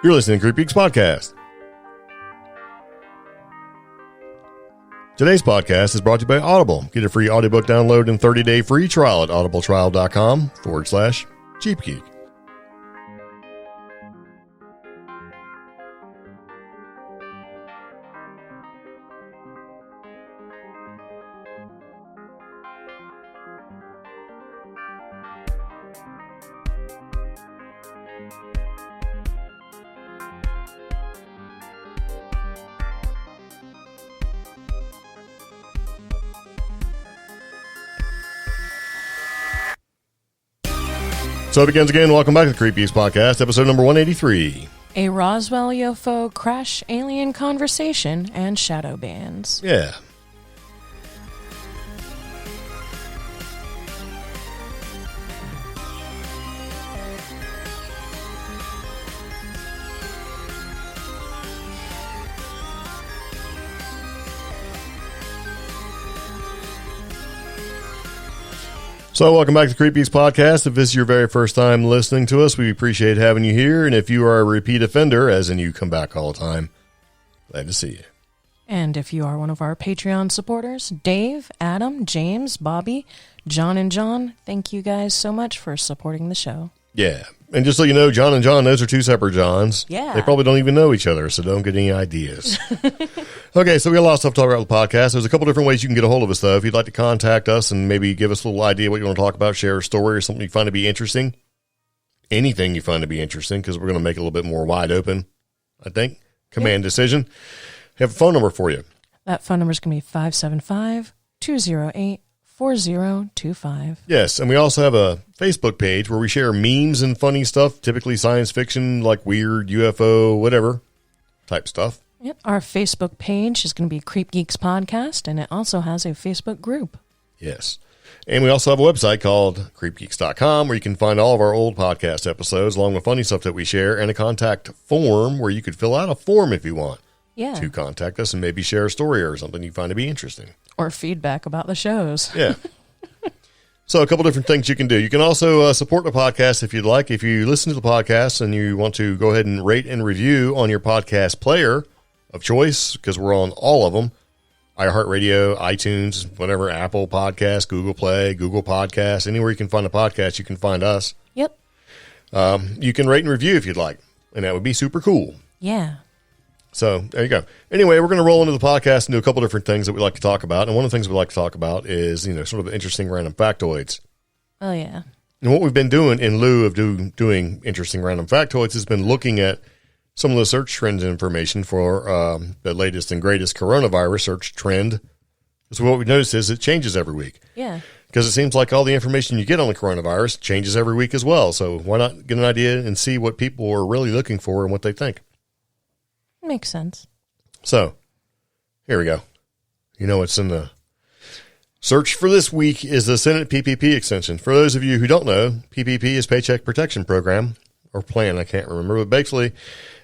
You're listening to CreepGeeks Podcast. Today's podcast is brought to you by Audible. Get a free audiobook download and 30-day free trial at audibletrial.com/CheapGeek. So it begins again. Welcome back to the CreepGeeks Podcast, episode number 183. A Roswell UFO crash, alien conversation, and shadow bands. Yeah. So welcome back to the CreepGeeks Podcast. If this is your very first time listening to us, we appreciate having you here. And if you are a repeat offender, as in you come back all the time, glad to see you. And if you are one of our Patreon supporters, Dave, Adam, James, Bobby, John, and John, thank you guys so much for supporting the show. Yeah. And just so you know, John and John, those are two separate Johns. Yeah. They probably don't even know each other, so don't get any ideas. Okay, so we got a lot of stuff to talk about with the podcast. There's a couple different ways you can get a hold of us, though. If you'd like to contact us and maybe give us a little idea what you want to talk about, share a story or something you find to be interesting, anything you find to be interesting, because we're going to make it a little bit more wide open, I think. Command decision. Have a phone number for you. That phone number is going to be 575-208-4025. Yes, and we also have a Facebook page where we share memes and funny stuff, typically science fiction, like weird, UFO, whatever type stuff. Yep. Our Facebook page is going to be CreepGeeks Podcast, and it also has a Facebook group. Yes. And we also have a website called CreepGeeks.com where you can find all of our old podcast episodes along with funny stuff that we share and a contact form where you could fill out a form if you want to contact us and maybe share a story or something you find to be interesting. Or feedback about the shows. Yeah. So a couple different things you can do. You can also support the podcast if you'd like. If you listen to the podcast and you want to go ahead and rate and review on your podcast player of choice, because we're on all of them, iHeartRadio, iTunes, whatever, Apple Podcasts, Google Play, Google Podcasts, anywhere you can find a podcast, you can find us. Yep. You can rate and review if you'd like, and that would be super cool. Yeah. So there you go. Anyway, we're going to roll into the podcast and do a couple different things that we like to talk about. And one of the things we like to talk about is, sort of interesting random factoids. Oh, yeah. And what we've been doing in lieu of doing interesting random factoids has been looking at some of the search trends information for the latest and greatest coronavirus search trend. So what we've noticed is it changes every week. Yeah. Because it seems like all the information you get on the coronavirus changes every week as well. So why not get an idea and see what people are really looking for and what they think? Makes sense. So, here we go. What's in the search for this week is the Senate PPP extension. For those of you who don't know, PPP is Paycheck Protection Program, or plan, I can't remember. But basically,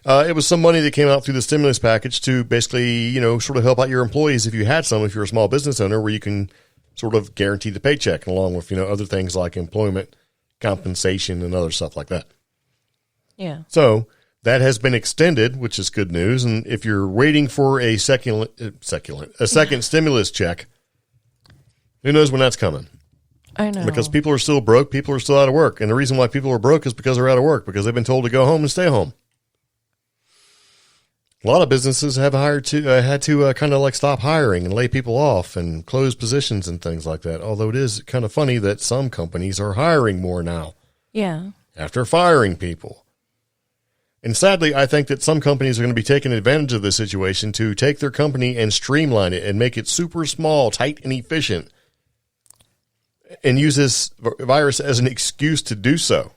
it was some money that came out through the stimulus package to basically, sort of help out your employees if you had some, if you're a small business owner, where you can sort of guarantee the paycheck, along with, other things like employment compensation and other stuff like that. Yeah. So, that has been extended, which is good news. And if you're waiting for a second stimulus check, who knows when that's coming? I know. Because people are still broke, people are still out of work. And the reason why people are broke is because they're out of work, because they've been told to go home and stay home. A lot of businesses have had to kind of like stop hiring and lay people off and close positions and things like that. Although it is kind of funny that some companies are hiring more now. Yeah. After firing people. And sadly, I think that some companies are going to be taking advantage of this situation to take their company and streamline it and make it super small, tight, and efficient, and use this virus as an excuse to do so.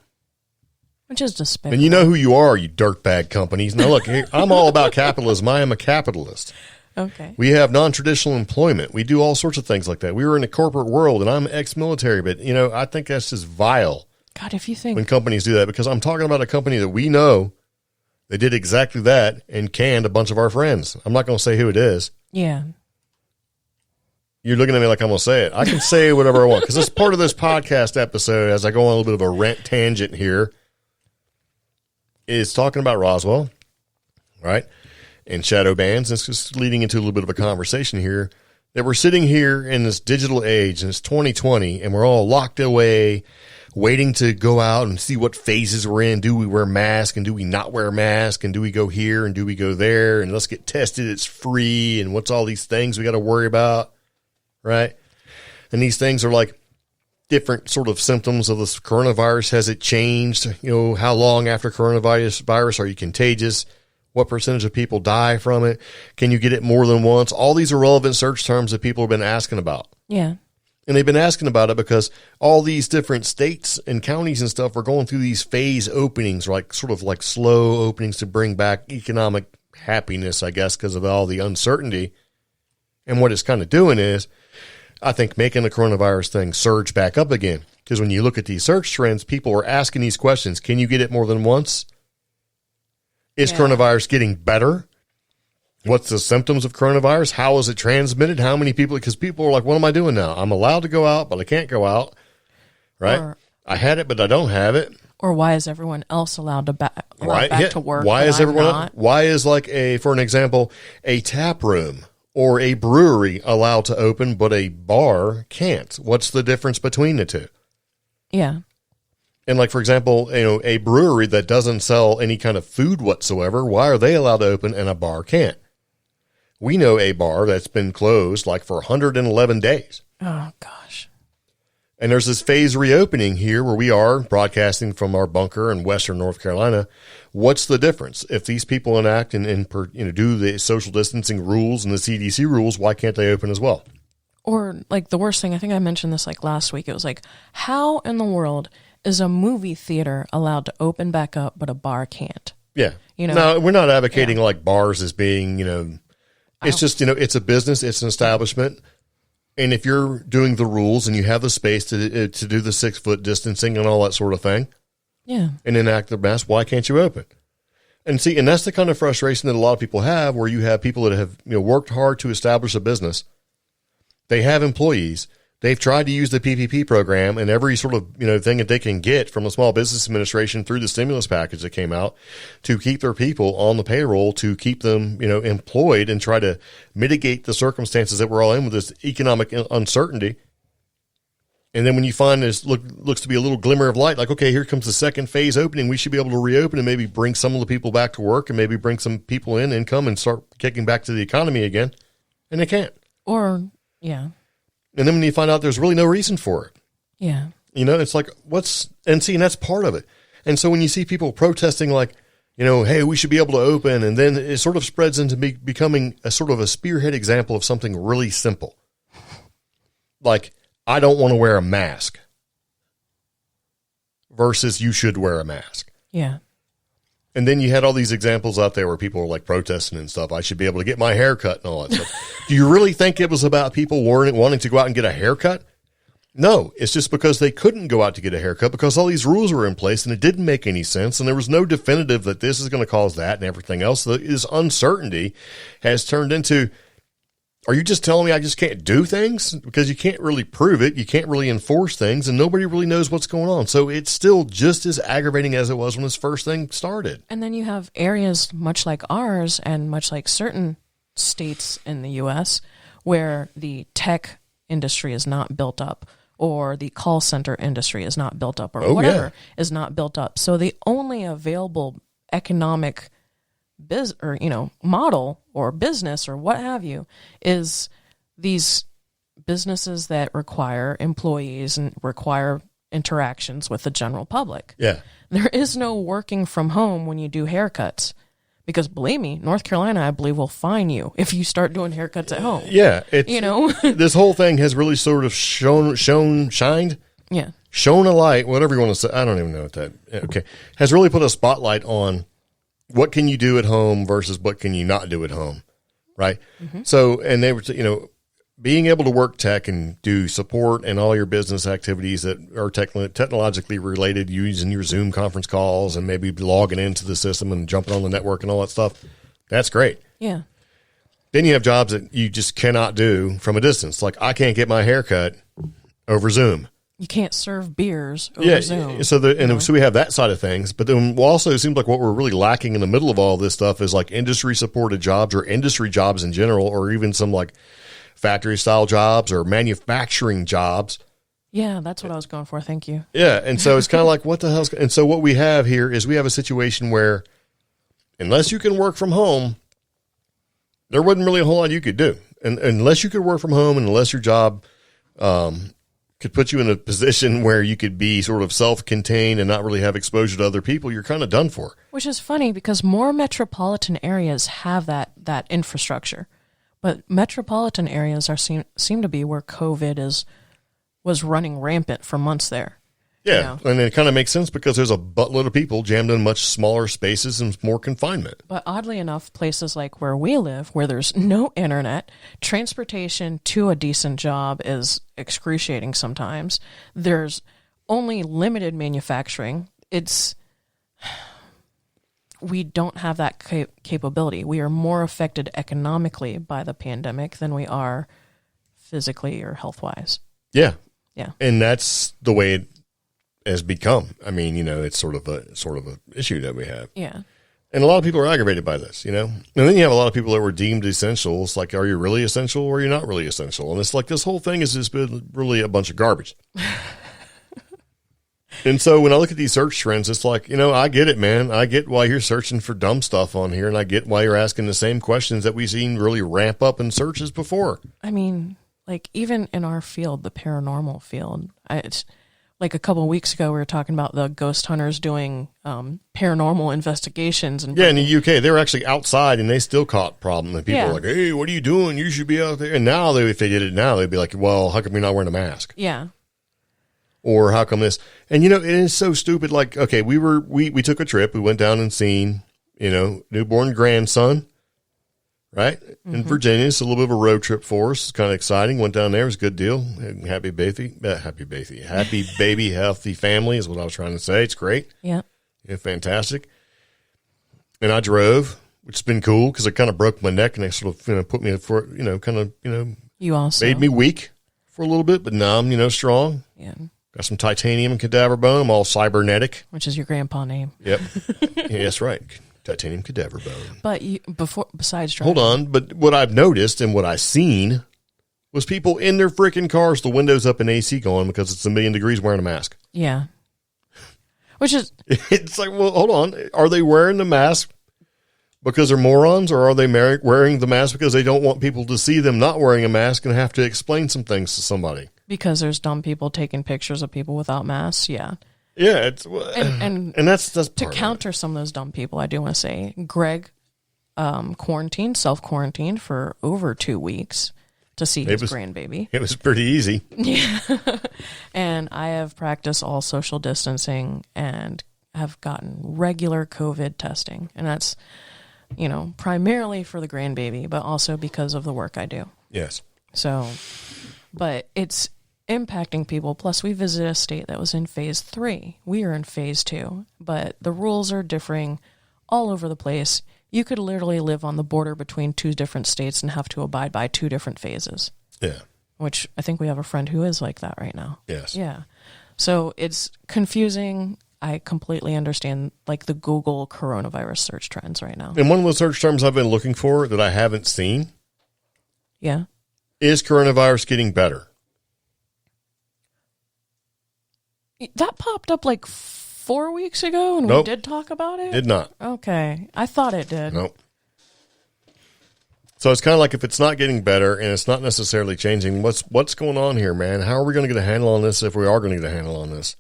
Which is despicable. And you know who you are, you dirtbag companies. Now, look, I'm all about capitalism. I am a capitalist. Okay. We have non-traditional employment. We do all sorts of things like that. We were in a corporate world, and I'm ex-military, but, I think that's just vile. God, if you think... when companies do that, because I'm talking about a company that we know. They did exactly that and canned a bunch of our friends. I'm not going to say who it is. Yeah. You're looking at me like I'm going to say it. I can say whatever I want because it's part of this podcast episode as I go on a little bit of a rant tangent here. is talking about Roswell, right? And shadow bands. It's just leading into a little bit of a conversation here that we're sitting here in this digital age and it's 2020 and we're all locked away waiting to go out and see what phases we're in. Do we wear masks and do we not wear masks and do we go here and do we go there and let's get tested. It's free. And what's all these things we got to worry about, right? And these things are like different sort of symptoms of this coronavirus. Has it changed? You know, how long after coronavirus are you contagious? What percentage of people die from it? Can you get it more than once? All these are relevant search terms that people have been asking about. Yeah. And they've been asking about it because all these different states and counties and stuff are going through these phase openings, like sort of like slow openings to bring back economic happiness, I guess, because of all the uncertainty. And what it's kind of doing is, I think, making the coronavirus thing surge back up again. Because when you look at these search trends, people are asking these questions. Can you get it more than once? Is coronavirus getting better? What's the symptoms of coronavirus? How is it transmitted? How many people? Because people are like, what am I doing now? I'm allowed to go out, but I can't go out. Right? I had it, but I don't have it. Or why is everyone else allowed to back to work? Why is everyone? Why is, like, for an example, a tap room or a brewery allowed to open, but a bar can't? What's the difference between the two? Yeah. And, like, for example, you know, a brewery that doesn't sell any kind of food whatsoever, why are they allowed to open and a bar can't? We know a bar that's been closed like for 111 days. Oh, gosh. And there's this phase reopening here where we are broadcasting from our bunker in Western North Carolina. What's the difference? If these people enact and do the social distancing rules and the CDC rules, why can't they open as well? Or, like, the worst thing, I think I mentioned this like last week. It was like, how in the world is a movie theater allowed to open back up, but a bar can't? Yeah. You know, no, we're not advocating like bars as being, it's just, it's a business, it's an establishment. And if you're doing the rules and you have the space to do the 6 foot distancing and all that sort of thing, yeah, and enact the mask, why can't you open? And see, and that's the kind of frustration that a lot of people have, where you have people that have worked hard to establish a business. They have employees. They've tried to use the PPP program and every sort of, thing that they can get from the Small Business Administration through the stimulus package that came out to keep their people on the payroll, to keep them, employed and try to mitigate the circumstances that we're all in with this economic uncertainty. And then when you find this looks to be a little glimmer of light, like, okay, here comes the second phase opening. We should be able to reopen and maybe bring some of the people back to work and maybe bring some people in income and start kicking back to the economy again. And they can't. Yeah. And then when you find out there's really no reason for it. Yeah. It's like, and that's part of it. And so when you see people protesting like, hey, we should be able to open, and then it sort of spreads into becoming a sort of a spearhead example of something really simple. Like, I don't want to wear a mask versus you should wear a mask. Yeah. And then you had all these examples out there where people were like protesting and stuff. I should be able to get my hair cut and all that stuff. Do you really think it was about people wanting to go out and get a haircut? No, it's just because they couldn't go out to get a haircut because all these rules were in place and it didn't make any sense. And there was no definitive that this is going to cause that and everything else. So this uncertainty has turned into, are you just telling me I just can't do things? Because you can't really prove it. You can't really enforce things, and nobody really knows what's going on. So it's still just as aggravating as it was when this first thing started. And then you have areas much like ours and much like certain states in the U.S. where the tech industry is not built up, or the call center industry is not built up, or whatever is not built up. So the only available economic model or business or what have you is these businesses that require employees and require interactions with the general public. Yeah. There is no working from home when you do haircuts, because believe me, North Carolina, I believe, will fine you if you start doing haircuts at home. Yeah. This whole thing has really sort of shined. Yeah. Shone a light, whatever you want to say. I don't even know what that, okay. Has really put a spotlight on what can you do at home versus what can you not do at home, right? Mm-hmm. So, and they were, being able to work tech and do support and all your business activities that are technologically related, using your Zoom conference calls and maybe logging into the system and jumping on the network and all that stuff, that's great. Yeah. Then you have jobs that you just cannot do from a distance. Like, I can't get my hair cut over Zoom. You can't serve beers over Zoom. So we have that side of things, but then also it seems like what we're really lacking in the middle of all this stuff is like industry supported jobs or industry jobs in general, or even some like factory style jobs or manufacturing jobs. Yeah, that's what I was going for. Thank you. Yeah. And so it's kind of like, what the hell's, and so what we have here is we have a situation where unless you can work from home, there wasn't really a whole lot you could do. And unless you could work from home and unless your job, could put you in a position where you could be sort of self-contained and not really have exposure to other people, you're kind of done for. Which is funny because more metropolitan areas have that infrastructure. But metropolitan areas seem to be where COVID was running rampant for months there. Yeah, and it kind of makes sense because there's a buttload of people jammed in much smaller spaces and more confinement. But oddly enough, places like where we live, where there's no internet, transportation to a decent job is excruciating sometimes. There's only limited manufacturing. We don't have that capability. We are more affected economically by the pandemic than we are physically or health-wise. Yeah. Yeah. And that's the way it has become. I mean, it's sort of a issue that we have. Yeah. And a lot of people are aggravated by this, And then you have a lot of people that were deemed essential. It's like, are you really essential or are you not really essential? And it's like this whole thing has just been really a bunch of garbage. And so when I look at these search trends, it's like, I get it, man. I get why you're searching for dumb stuff on here, and I get why you're asking the same questions that we've seen really ramp up in searches before. I mean, like even in our field, the paranormal field, it's like a couple of weeks ago, we were talking about the ghost hunters doing paranormal investigations. And in the UK, they were actually outside and they still caught problem. And people were like, hey, what are you doing? You should be out there. And now, if they did it now, they'd be like, well, how come you're not wearing a mask? Yeah. Or how come this? And, it is so stupid. Like, okay, we took a trip. We went down and seen, newborn grandson. Right? In Virginia, it's a little bit of a road trip for us. It's kind of exciting. Went down there. It was a good deal. Happy baby, healthy family is what I was trying to say. It's great. Yeah. Fantastic. And I drove, which has been cool because it kind of broke my neck and they sort of, put me for, You also made me weak for a little bit, but now I'm, strong. Yeah. Got some titanium and cadaver bone. I'm all cybernetic. Which is your grandpa name. Yep. Yeah, that's right. Titanium cadaver bone. But besides driving. Hold on. But what I've noticed and what I've seen was people in their freaking cars, the windows up and AC going because it's 1,000,000 degrees wearing a mask. Yeah. Which is. It's like, well, hold on. Are they wearing the mask because they're morons, or are they wearing the mask because they don't want people to see them not wearing a mask and have to explain some things to somebody? Because there's dumb people taking pictures of people without masks. Yeah. Yeah, it's and that's to counter some of those dumb people. I do want to say, Greg self-quarantined for over 2 weeks to see his grandbaby. It was pretty easy. Yeah, and I have practiced all social distancing and have gotten regular COVID testing, and that's primarily for the grandbaby, but also because of the work I do. Yes. So, but it's impacting people. Plus, we visited a state that was in phase 3. We are in phase 2, but the rules are differing all over the place. You could literally live on the border between 2 different states and have to abide by 2 different phases. Yeah. Which I think we have a friend who is like that right now. Yes. Yeah. So it's confusing. I completely understand like the Google coronavirus search trends right now. And one of the search terms I've been looking for that I haven't seen. Yeah. Is coronavirus getting better? That popped up like 4 weeks ago, and Nope. we did talk about it? Did not. Okay. I thought it did. Nope. So it's kind of like if it's not getting better and it's not necessarily changing, what's going on here, man? How are we going to get a handle on this if we are going to get a handle on this?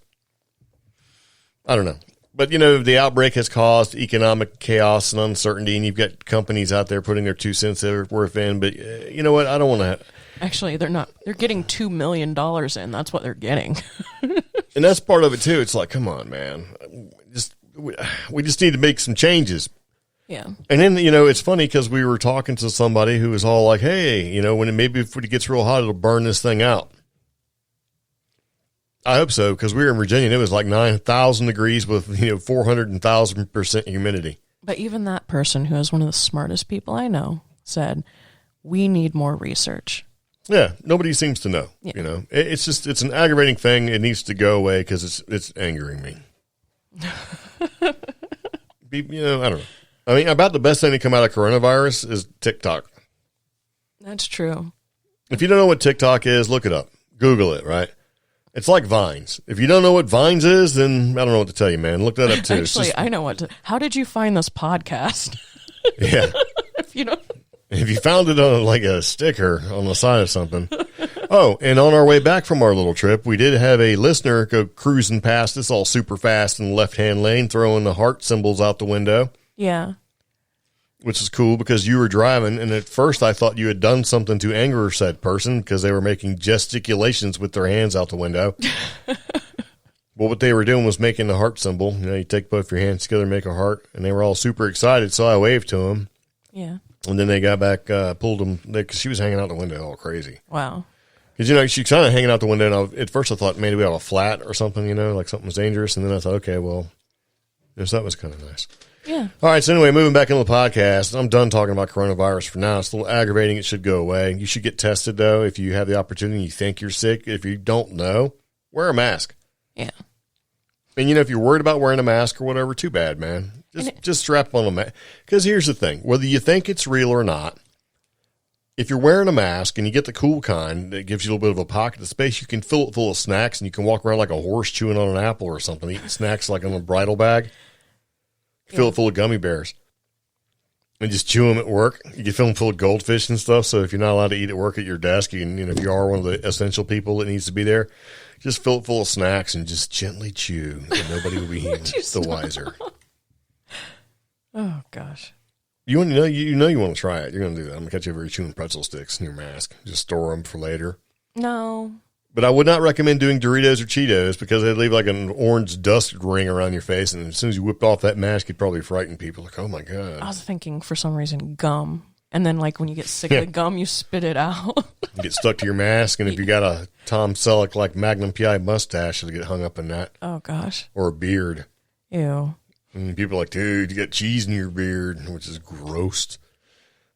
I don't know. But, the outbreak has caused economic chaos and uncertainty, and you've got companies out there putting their 2 cents worth in. But you know what? I don't want to... Actually, they're not. They're getting $2 million in. That's what they're getting. And that's part of it, too. It's like, come on, man. We just need to make some changes. Yeah. And then, it's funny because we were talking to somebody who was all like, hey, if it gets real hot, it'll burn this thing out. I hope so, because we were in Virginia and it was like 9,000 degrees with, 400,000% humidity. But even that person, who is one of the smartest people I know, said, we need more research. Yeah, nobody seems to know. Yeah. You know, it's an aggravating thing. It needs to go away because it's angering me. You know, I don't know. I mean, about the best thing to come out of coronavirus is TikTok. That's true. If you don't know what TikTok is, look it up. Google it, right? It's like Vines. If you don't know what Vines is, then I don't know what to tell you, man. Look that up too. Actually, I know what to. How did you find this podcast? Yeah. If you don't. If you found it on like a sticker on the side of something. Oh, and on our way back from our little trip, we did have a listener go cruising past us all super fast in the left-hand lane, throwing the heart symbols out the window. Yeah. Which is cool because you were driving, and at first I thought you had done something to anger said person because they were making gesticulations with their hands out the window. Well, what they were doing was making the heart symbol. You know, you take both your hands together, make a heart, and they were all super excited, so I waved to them. Yeah. And then they got back, pulled them, because she was hanging out the window all crazy. Wow. Because, you know, she's kind of hanging out the window, and at first I thought maybe we have a flat or something, you know, like something was dangerous, and then I thought, okay, well, yes, that was kind of nice. Yeah. All right, so anyway, moving back into the podcast, I'm done talking about coronavirus for now. It's a little aggravating. It should go away. You should get tested, though, if you have the opportunity, you think you're sick. If you don't know, wear a mask. Yeah. And, you know, if you're worried about wearing a mask or whatever, too bad, man. Just strap on a mask. Because here's the thing. Whether you think it's real or not, if you're wearing a mask and you get the cool kind that gives you a little bit of a pocket of space, you can fill it full of snacks and you can walk around like a horse chewing on an apple or something, eating snacks like on a bridle bag. Fill it full of gummy bears and just chew them at work. You can fill them full of goldfish and stuff. So if you're not allowed to eat at work at your desk, you can, you know, if you are one of the essential people that needs to be there, just fill it full of snacks and just gently chew, and nobody will be the wiser. Oh gosh. You want to know? You know you want to try it. You're going to do that. I'm going to catch you over here chewing pretzel sticks in your mask. Just store them for later. No. But I would not recommend doing Doritos or Cheetos because they leave like an orange dust ring around your face, and as soon as you whipped off that mask, you'd probably frighten people. Like, oh my god! I was thinking for some reason gum, and then like when you get sick of the gum, you spit it out. You get stuck to your mask, and if you got a Tom Selleck like Magnum PI mustache, it'll get hung up in that. Oh gosh. Or a beard. Ew. And people are like, dude, you got cheese in your beard, which is gross.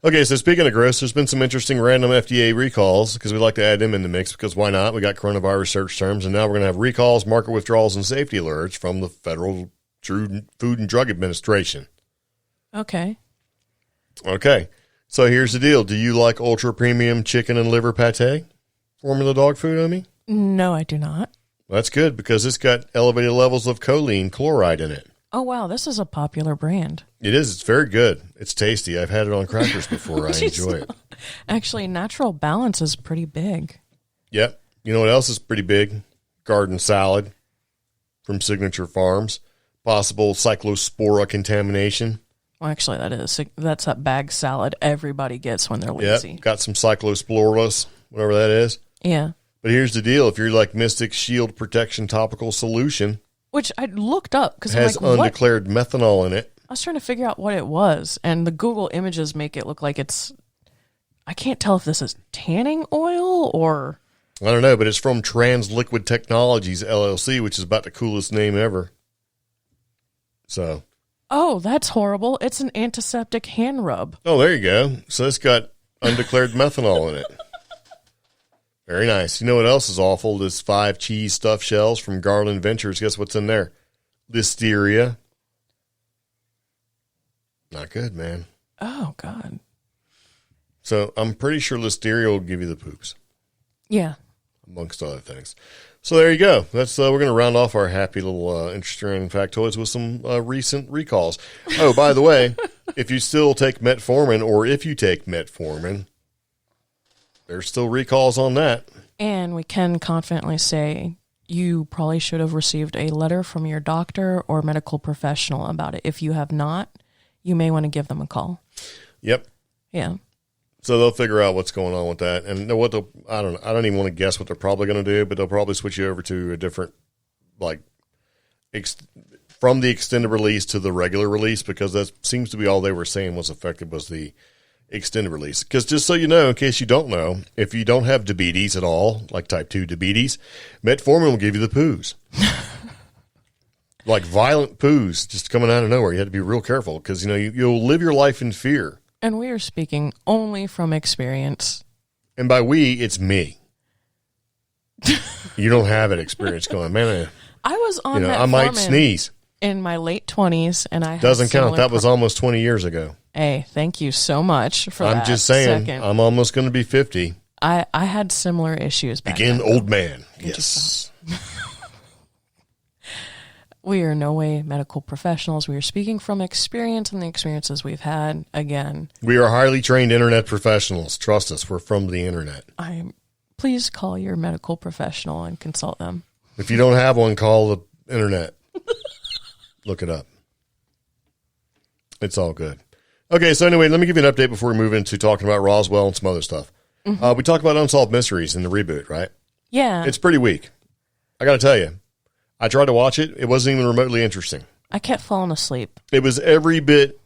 Okay, so speaking of gross, there's been some interesting random FDA recalls because we like to add them in the mix because why not? We got coronavirus search terms, and now we're going to have recalls, market withdrawals, and safety alerts from the Federal Food and Drug Administration. Okay. Okay, so here's the deal. Do you like ultra premium chicken and liver pate? Formula dog food, Omi? No, I do not. Well, that's good because it's got elevated levels of choline chloride in it. Oh, wow. This is a popular brand. It is. It's very good. It's tasty. I've had it on crackers before. I enjoy it. Actually, Natural Balance is pretty big. Yep. You know what else is pretty big? Garden salad from Signature Farms. Possible cyclospora contamination. Well, actually, that's that bag salad everybody gets when they're lazy. Yep. Got some cyclosporas, whatever that is. Yeah. But here's the deal. If you're like Mystic Shield Protection Topical Solution, which I looked up because has undeclared methanol in it. I was trying to figure out what it was, and the Google images make it look like it's. I can't tell if this is tanning oil or. I don't know, but it's from Trans Liquid Technologies LLC, which is about the coolest name ever. So. Oh, that's horrible! It's an antiseptic hand rub. Oh, there you go. So it's got undeclared methanol in it. Very nice. You know what else is awful? This 5 cheese stuffed shells from Garland Ventures. Guess what's in there? Listeria. Not good, man. Oh, God. So I'm pretty sure Listeria will give you the poops. Yeah. Amongst other things. So there you go. That's we're going to round off our happy little interesting factoids with some recent recalls. Oh, by the way, if you still take metformin or if you take metformin, there's still recalls on that. And we can confidently say you probably should have received a letter from your doctor or medical professional about it. If you have not, you may want to give them a call. Yep. Yeah. So they'll figure out what's going on with that. And I don't even want to guess what they're probably going to do, but they'll probably switch you over to a different, like, from the extended release to the regular release, because that seems to be all they were saying was affected was the extended release. Because just so you know, in case you don't know, if you don't have diabetes at all, like type 2 diabetes, metformin will give you the poos. Like violent poos just coming out of nowhere. You have to be real careful because, you know, you'll live your life in fear. And we are speaking only from experience. And by we, it's me. You don't have an experience going, man. I was on that I might sneeze in my late 20s, and I doesn't count. That was almost 20 years ago. Hey, thank you so much for that. I'm just saying, second. I'm almost going to be 50. I had similar issues back Begin then. old man. Yes. We are no way medical professionals. We are speaking from experience and the experiences we've had. Again, we are highly trained internet professionals. Trust us, we're from the internet. Please call your medical professional and consult them. If you don't have one, call the internet. Look it up. It's all good. Okay, so anyway, let me give you an update before we move into talking about Roswell and some other stuff. Mm-hmm. We talked about Unsolved Mysteries in the reboot, right? Yeah. It's pretty weak. I got to tell you. I tried to watch it. It wasn't even remotely interesting. I kept falling asleep. It was every bit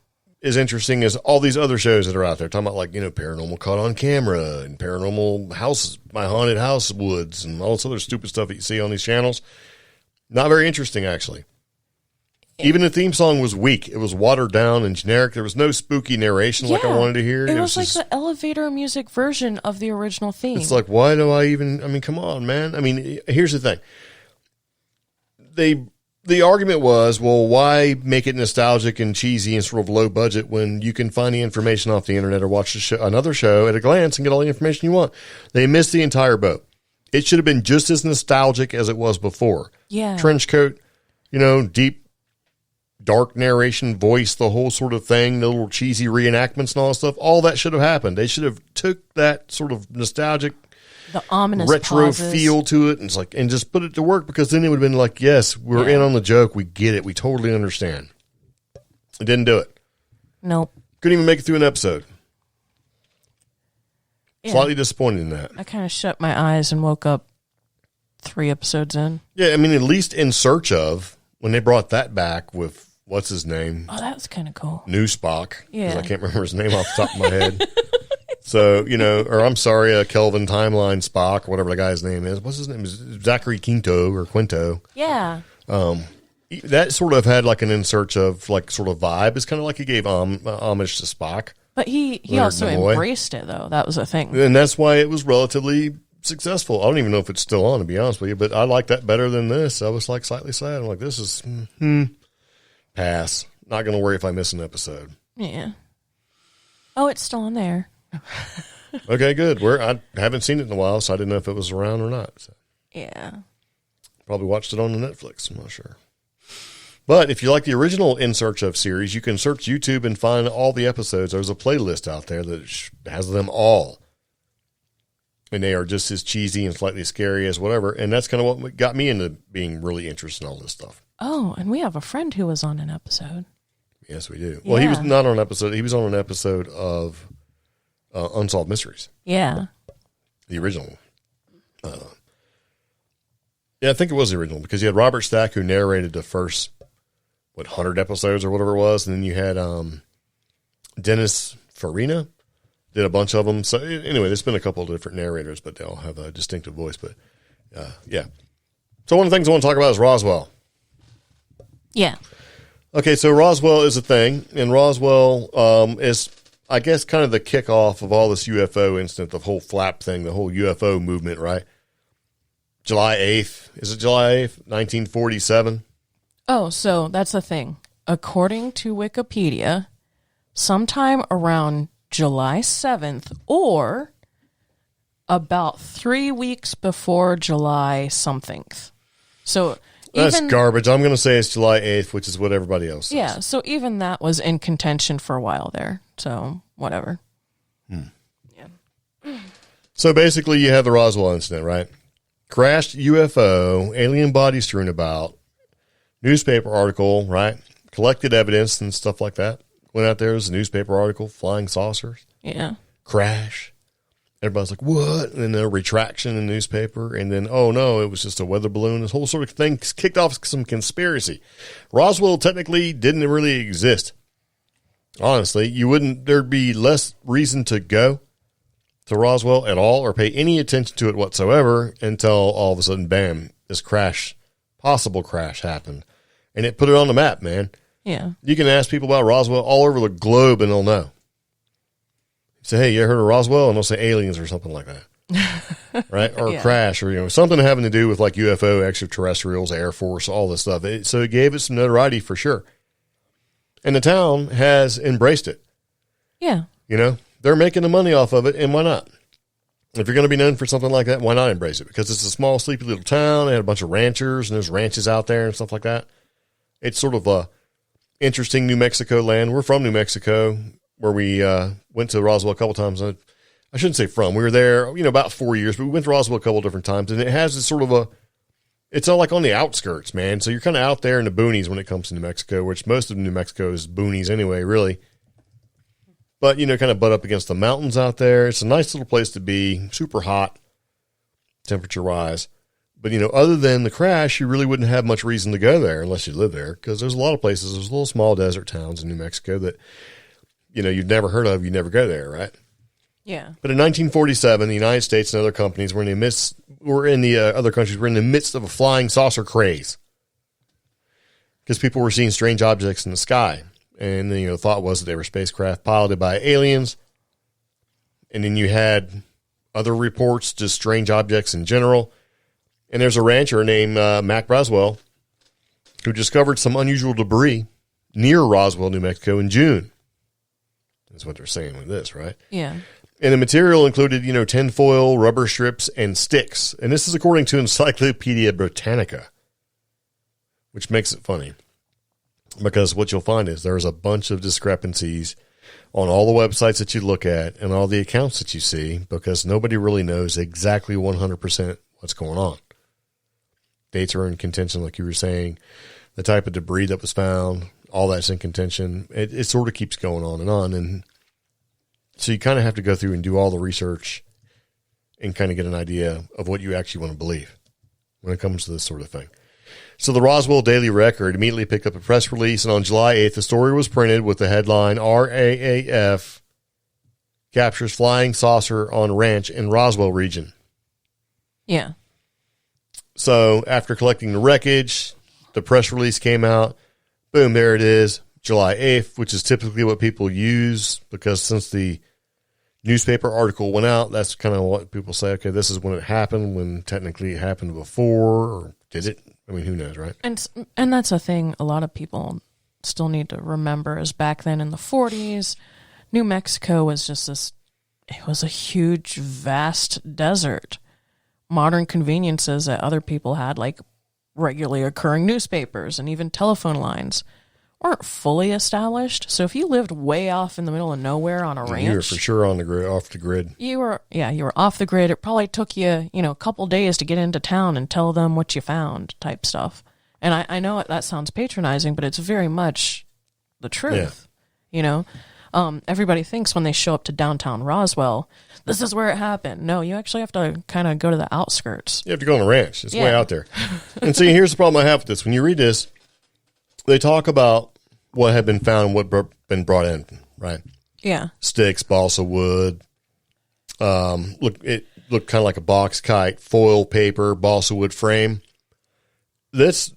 as interesting as all these other shows that are out there. Talking about, like, Paranormal Caught on Camera and Paranormal House, My Haunted House Woods, and all this other stupid stuff that you see on these channels. Not very interesting, actually. Even the theme song was weak. It was watered down and generic. There was no spooky narration like I wanted to hear. It was like the elevator music version of the original theme. It's like, why do I even... come on, man. Here's the thing. The argument was, well, why make it nostalgic and cheesy and sort of low budget when you can find the information off the internet or watch another show at a glance and get all the information you want? They missed the entire boat. It should have been just as nostalgic as it was before. Yeah. Trench coat, deep, dark narration, voice, the whole sort of thing, the little cheesy reenactments and all that stuff. All that should have happened. They should have took that sort of nostalgic, the ominous retro pauses. Feel to it, and just put it to work, because then it would have been like, yes, we're in on the joke. We get it. We totally understand. It didn't do it. Nope. Couldn't even make it through an episode. Yeah. Slightly disappointed in that. I kind of shut my eyes and woke up 3 episodes in. Yeah, at least In Search Of, when they brought that back with, what's his name? Oh, that was kind of cool. New Spock. Yeah. Because I can't remember his name off the top of my head. So, Kelvin Timeline Spock, or whatever the guy's name is. What's his name? Zachary Quinto. Yeah. That sort of had like an In Search Of, like, sort of vibe. It's kind of like he gave homage to Spock. But he also embraced it, though. That was a thing. And that's why it was relatively successful. I don't even know if it's still on, to be honest with you, but I like that better than this. I was like slightly sad. I'm like, this is pass. Not going to worry if I miss an episode. Yeah. Oh, it's still on there. Okay, good. I haven't seen it in a while, so I didn't know if it was around or not. So. Yeah. Probably watched it on the Netflix. I'm not sure. But if you like the original In Search Of series, you can search YouTube and find all the episodes. There's a playlist out there that has them all. And they are just as cheesy and slightly scary as whatever. And that's kind of what got me into being really interested in all this stuff. Oh, and we have a friend who was on an episode. Yes, we do. Yeah. Well, he was not on an episode. He was on an episode of Unsolved Mysteries. Yeah. The original. Yeah, I think it was the original, because you had Robert Stack, who narrated the first, 100 episodes or whatever it was. And then you had Dennis Farina did a bunch of them. So anyway, there's been a couple of different narrators, but they all have a distinctive voice. But yeah. So one of the things I want to talk about is Roswell. Yeah. Okay, so Roswell is a thing, and Roswell is, I guess, kind of the kickoff of all this UFO incident, the whole flap thing, the whole UFO movement, right? July 8th. Is it July 8th, 1947? Oh, so that's the thing. According to Wikipedia, sometime around July 7th or about 3 weeks before July something. So that's garbage. I'm going to say it's July 8th, which is what everybody else says. Yeah, so even that was in contention for a while there. So whatever. Yeah. So basically you have the Roswell incident, right? Crashed UFO, alien bodies strewn about, newspaper article, right? Collected evidence and stuff like that. Went out there, as a newspaper article, flying saucers. Yeah. Crash. Everybody's like, what? And then a retraction in the newspaper. And then, oh no, it was just a weather balloon. This whole sort of thing kicked off some conspiracy. Roswell technically didn't really exist. Honestly, there'd be less reason to go to Roswell at all or pay any attention to it whatsoever until all of a sudden, bam, this possible crash happened. And it put it on the map, man. Yeah. You can ask people about Roswell all over the globe and they'll know. say, hey, you ever heard of Roswell? And they'll say aliens or something like that. Right? Or Yeah. crash or, something having to do with like UFO, extraterrestrials, Air Force, all this stuff. So it gave it some notoriety for sure. And the town has embraced it. Yeah. They're making the money off of it, and why not? If you're going to be known for something like that, why not embrace it? Because it's a small, sleepy little town. They had a bunch of ranchers, and there's ranches out there and stuff like that. It's sort of a interesting New Mexico land. We're from New Mexico, where we went to Roswell a couple times. I shouldn't say from. We were there, about 4 years, but we went to Roswell a couple different times, and it has this sort of it's all like on the outskirts, man. So you're kind of out there in the boonies when it comes to New Mexico, which most of New Mexico is boonies anyway, really. But, kind of butt up against the mountains out there. It's a nice little place to be, super hot, temperature-wise. But, other than the crash, you really wouldn't have much reason to go there unless you live there, because there's a lot of places, there's little small desert towns in New Mexico that, you've never heard of, you never go there, right? Yeah. But in 1947, the United States and other companies were in the midst of a flying saucer craze, because people were seeing strange objects in the sky. And then, the thought was that they were spacecraft piloted by aliens. And then you had other reports, just strange objects in general. And there's a rancher named Mac Roswell who discovered some unusual debris near Roswell, New Mexico in June. That's what they're saying with this, right? Yeah. And the material included, tinfoil, rubber strips, and sticks. And this is according to Encyclopedia Britannica, which makes it funny. Because what you'll find is there's a bunch of discrepancies on all the websites that you look at and all the accounts that you see, because nobody really knows exactly 100% what's going on. Dates are in contention, like you were saying. The type of debris that was found, all that's in contention. It sort of keeps going on. And so you kind of have to go through and do all the research and kind of get an idea of what you actually want to believe when it comes to this sort of thing. So the Roswell Daily Record immediately picked up a press release, and on July 8th, the story was printed with the headline, RAAF captures flying saucer on ranch in Roswell region. Yeah. So after collecting the wreckage, the press release came out. Boom, there it is, July 8th, which is typically what people use, because since the newspaper article went out, that's kind of what people say, okay, this is when it happened, when technically it happened before, or did it? I mean, who knows, right? And that's a thing a lot of people still need to remember, is back then in the 40s, New Mexico was just it was a huge, vast desert. Modern conveniences that other people had, like regularly occurring newspapers and even telephone lines, weren't fully established. So if you lived way off in the middle of nowhere on a ranch, you were for sure on the grid, off the grid. You were off the grid. It probably took you, a couple days to get into town and tell them what you found, type stuff. And I know that sounds patronizing, but it's very much the truth. Yeah. Everybody thinks when they show up to downtown Roswell, this is where it happened. No, you actually have to kind of go to the outskirts. You have to go on a ranch. It's way out there. And see, here's the problem I have with this. When you read this, they talk about what had been found and what been brought in, right? Yeah. Sticks, balsa wood. It looked kind of like a box kite, foil paper, balsa wood frame. This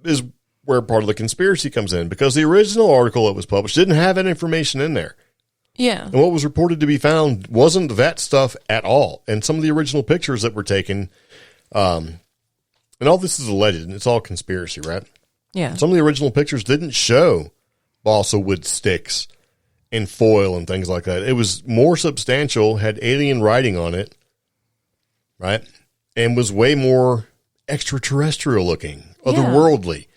is where part of the conspiracy comes in, because the original article that was published didn't have that information in there. Yeah. And what was reported to be found wasn't that stuff at all. And some of the original pictures that were taken, and all this is alleged, and it's all conspiracy, right? Yeah. Some of the original pictures didn't show balsa wood sticks and foil and things like that. It was more substantial, had alien writing on it, right? And was way more extraterrestrial looking, otherworldly.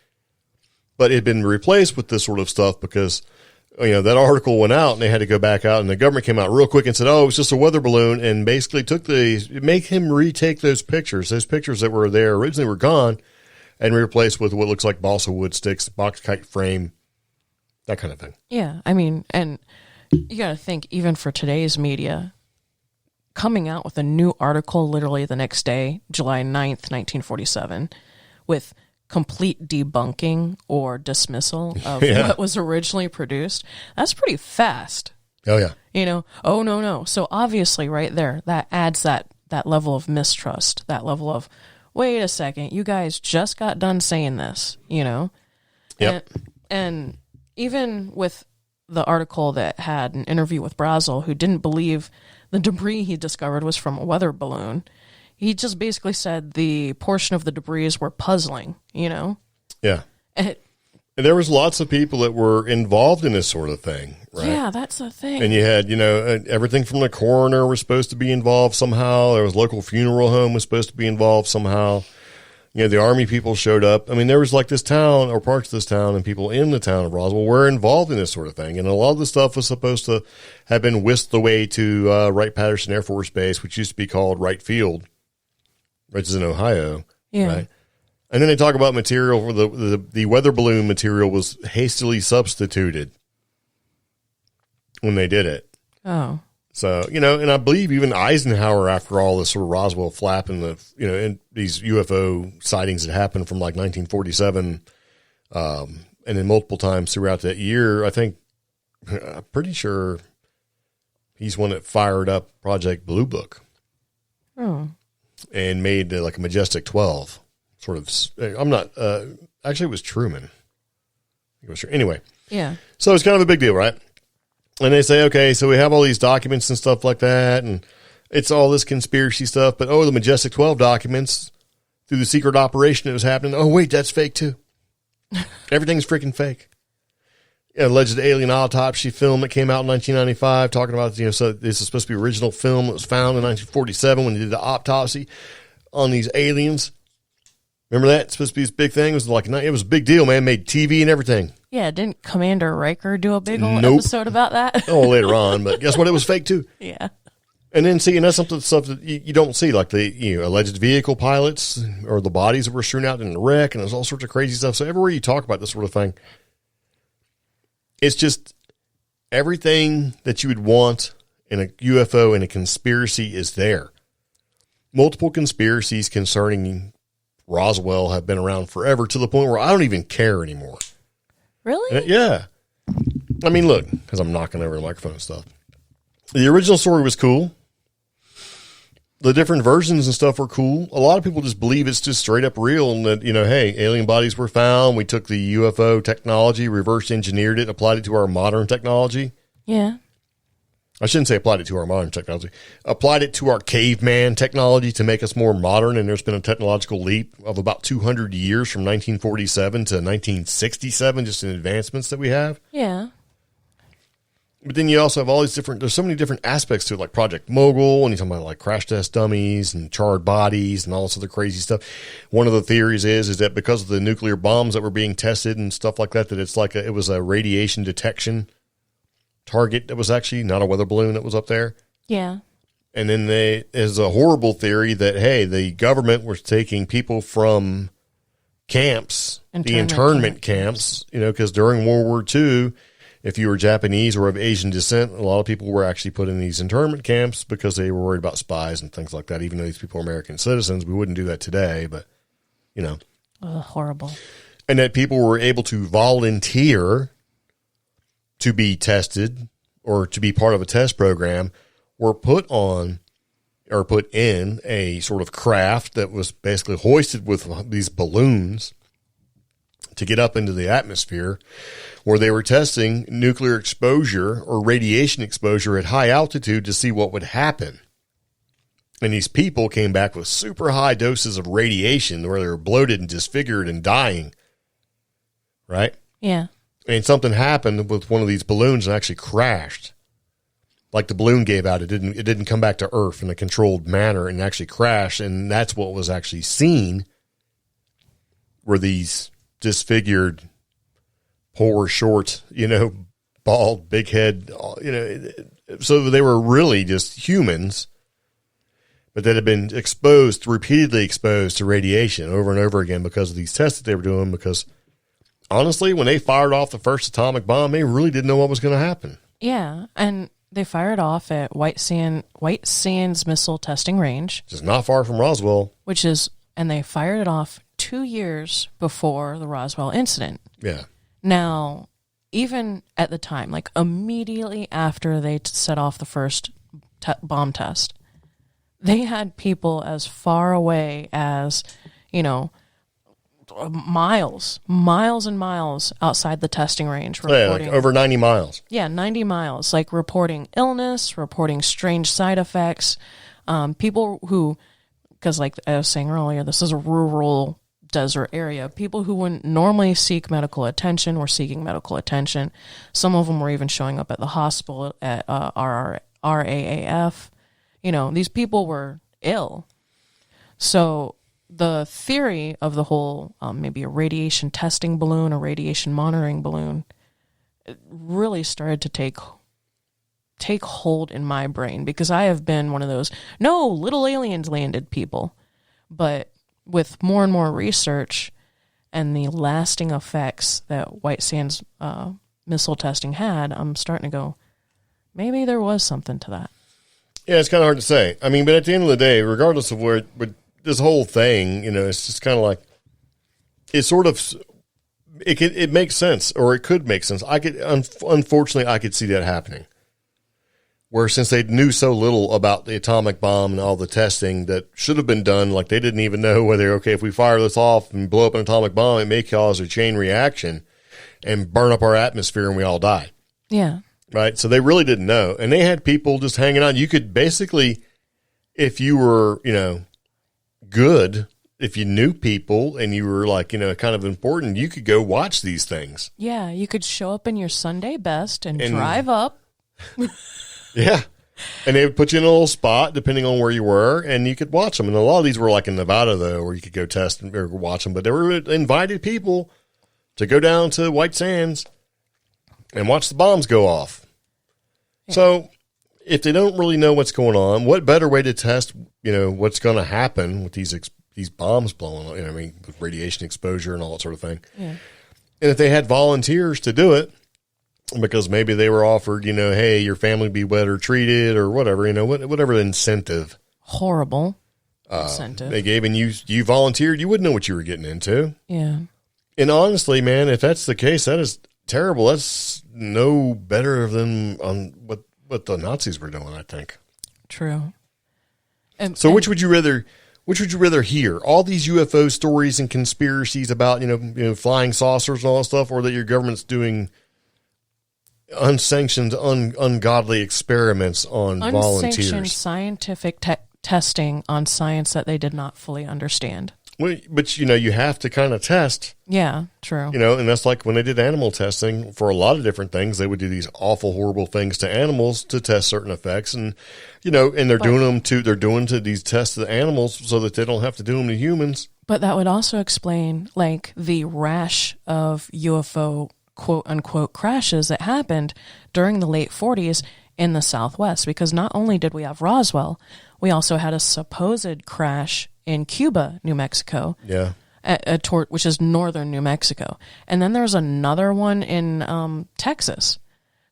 But it had been replaced with this sort of stuff because, that article went out and they had to go back out, and the government came out real quick and said, oh, it was just a weather balloon, and basically make him retake those pictures. Those pictures that were there originally were gone, and replaced with what looks like balsa wood sticks, box kite frame, that kind of thing. Yeah, I mean, and you got to think, even for today's media, coming out with a new article literally the next day, July 9th, 1947, with complete debunking or dismissal of what was originally produced, that's pretty fast. Oh, yeah. Oh, no. So obviously right there, that adds that level of mistrust, that level of, wait a second, you guys just got done saying this, Yep. And even with the article that had an interview with Brazel, who didn't believe the debris he discovered was from a weather balloon. He just basically said the portion of the debris were puzzling, you know? Yeah. And there was lots of people that were involved in this sort of thing, right? Yeah, that's the thing. And you had, everything from the coroner was supposed to be involved somehow. There was local funeral home was supposed to be involved somehow. The army people showed up. I mean, there was like this town or parts of this town and people in the town of Roswell were involved in this sort of thing. And a lot of the stuff was supposed to have been whisked away to Wright-Patterson Air Force Base, which used to be called Wright Field, which is in Ohio. Yeah. Right? And then they talk about material for the weather balloon material was hastily substituted when they did it. Oh. So, and I believe even Eisenhower, after all this sort of Roswell flap and and these UFO sightings that happened from like 1947, and then multiple times throughout that year, I'm pretty sure he's one that fired up Project Blue Book. Oh. And made like a Majestic 12 sort of, I'm not, actually it was Truman. Anyway. Yeah. So it's kind of a big deal, right? And they say, okay, so we have all these documents and stuff like that, and it's all this conspiracy stuff, but the Majestic 12 documents through the secret operation that was happening, oh, wait, that's fake too. Everything's freaking fake. Alleged alien autopsy film that came out in 1995 talking about, so this is supposed to be original film that was found in 1947 when they did the autopsy on these aliens. Remember that? It's supposed to be this big thing. It was a big deal, man. Made TV and everything. Yeah, didn't Commander Riker do a big old episode about that? Later on, but guess what? It was fake too. Yeah. And then and that's stuff that you don't see, like the alleged vehicle pilots or the bodies that were strewn out in the wreck, and there's all sorts of crazy stuff. So everywhere you talk about this sort of thing, it's just everything that you would want in a UFO and a conspiracy is there. Multiple conspiracies concerning Roswell have been around forever to the point where I don't even care anymore. Really? Yeah. I mean, look, because I'm knocking over the microphone and stuff. The original story was cool. The different versions and stuff were cool. A lot of people just believe it's just straight up real and that, hey, alien bodies were found. We took the UFO technology, reverse engineered it, applied it to our modern technology. Yeah. I shouldn't say applied it to our modern technology. Applied it to our caveman technology to make us more modern, and there's been a technological leap of about 200 years from 1947 to 1967, just in advancements that we have. Yeah. But then you also have all these there's so many different aspects to it, like Project Mogul, and you're talking about like crash test dummies and charred bodies and all this other crazy stuff. One of the theories is that because of the nuclear bombs that were being tested and stuff like that, that it's like it was a radiation detection target that was actually not a weather balloon that was up there. Yeah. And then there's a horrible theory that, hey, the government was taking people from camps, the internment camps, because during World War II, if you were Japanese or of Asian descent, a lot of people were actually put in these internment camps because they were worried about spies and things like that. Even though these people are American citizens, we wouldn't do that today, but, horrible. And that people were able to volunteer to be tested or to be part of a test program were put in a sort of craft that was basically hoisted with these balloons to get up into the atmosphere, where they were testing nuclear exposure or radiation exposure at high altitude to see what would happen. And these people came back with super high doses of radiation where they were bloated and disfigured and dying. Right? Yeah. And something happened with one of these balloons and actually crashed. Like the balloon gave out. It didn't come back to Earth in a controlled manner and actually crashed. And that's what was actually seen, were these disfigured, poor, short, bald, big head, so they were really just humans, but that had been repeatedly exposed to radiation over and over again because of these tests that they were doing. Because honestly, when they fired off the first atomic bomb, they really didn't know what was going to happen. Yeah, and they fired off at White Sands Missile Testing Range, which is not far from Roswell. And they fired it off 2 years before the Roswell incident. Yeah. Now, even at the time, like immediately after they set off the first bomb test, they had people as far away as, miles and miles outside the testing range. Like over 90 miles. Yeah, 90 miles. Like reporting illness, reporting strange side effects. People who, because like I was saying earlier, this is a rural desert area. People who wouldn't normally seek medical attention were seeking medical attention. Some of them were even showing up at the hospital at RAAF. You know, these people were ill. So the theory of the whole maybe a radiation testing balloon, a radiation monitoring balloon, it really started to take hold in my brain, because I have been one of those, no, little aliens landed people. But with more and more research and the lasting effects that White Sands missile testing had, I'm starting to go, maybe there was something to that. Yeah, it's kind of hard to say. I mean, but at the end of the day, regardless of where this whole thing, you know, it's just kind of like, it makes sense, or it could make sense. Unfortunately, I could see that happening. Where since they knew so little about the atomic bomb and all the testing that should have been done, like they didn't even know whether, okay, if we fire this off and blow up an atomic bomb, it may cause a chain reaction and burn up our atmosphere and we all die. Yeah. Right? So they really didn't know. And they had people just hanging out. You could basically, if you were, you know, good, if you knew people and you were like, you know, kind of important, you could go watch these things. Yeah. You could show up in your Sunday best and drive up. Yeah. And they would put you in a little spot depending on where you were, and you could watch them. And a lot of these were like in Nevada, though, where you could go test or watch them. But they were invited people to go down to White Sands and watch the bombs go off. Yeah. So if they don't really know what's going on, what better way to test, you know, what's going to happen with these bombs blowing, you know, I mean, with radiation exposure and all that sort of thing. Yeah. And if they had volunteers to do it, because maybe they were offered, you know, hey, your family be better treated or whatever, you know, whatever the incentive. Horrible incentive. They gave, and you volunteered, you wouldn't know what you were getting into. Yeah. And honestly, man, if that's the case, that is terrible. That's no better than on what the Nazis were doing, I think. True. So which would you rather hear? All these UFO stories and conspiracies about, you know, flying saucers and all that stuff, or that your government's doing unsanctioned, ungodly experiments on volunteers? Unsanctioned scientific testing on science that they did not fully understand. Well, but, you know, you have to kind of test. Yeah, true. You know, and that's like when they did animal testing for a lot of different things, they would do these awful, horrible things to animals to test certain effects. And, you know, and they're doing these tests to the animals so that they don't have to do them to humans. But that would also explain, like, the rash of UFO quote-unquote crashes that happened during the late 40s in the Southwest, because not only did we have Roswell, we also had a supposed crash in Cuba, New Mexico, which is northern New Mexico. And then there's another one in Texas.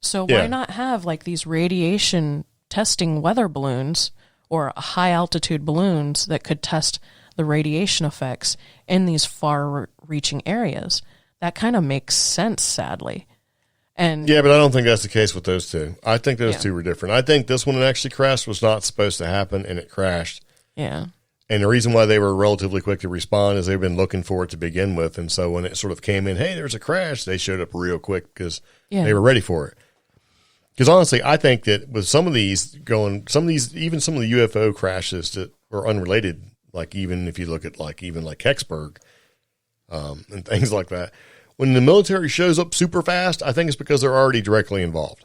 So why not have like these radiation testing weather balloons or high-altitude balloons that could test the radiation effects in these far-reaching areas? That kind of makes sense, sadly. And yeah, but I don't think that's the case with those two. I think those two were different. I think this one that actually crashed was not supposed to happen, and it crashed. Yeah. And the reason why they were relatively quick to respond is they've been looking for it to begin with. And so when it sort of came in, hey, there's a crash, they showed up real quick because they were ready for it. Because honestly, I think that with even some of the UFO crashes that were unrelated, like even if you look at like Kecksburg, and things like that. When the military shows up super fast, I think it's because they're already directly involved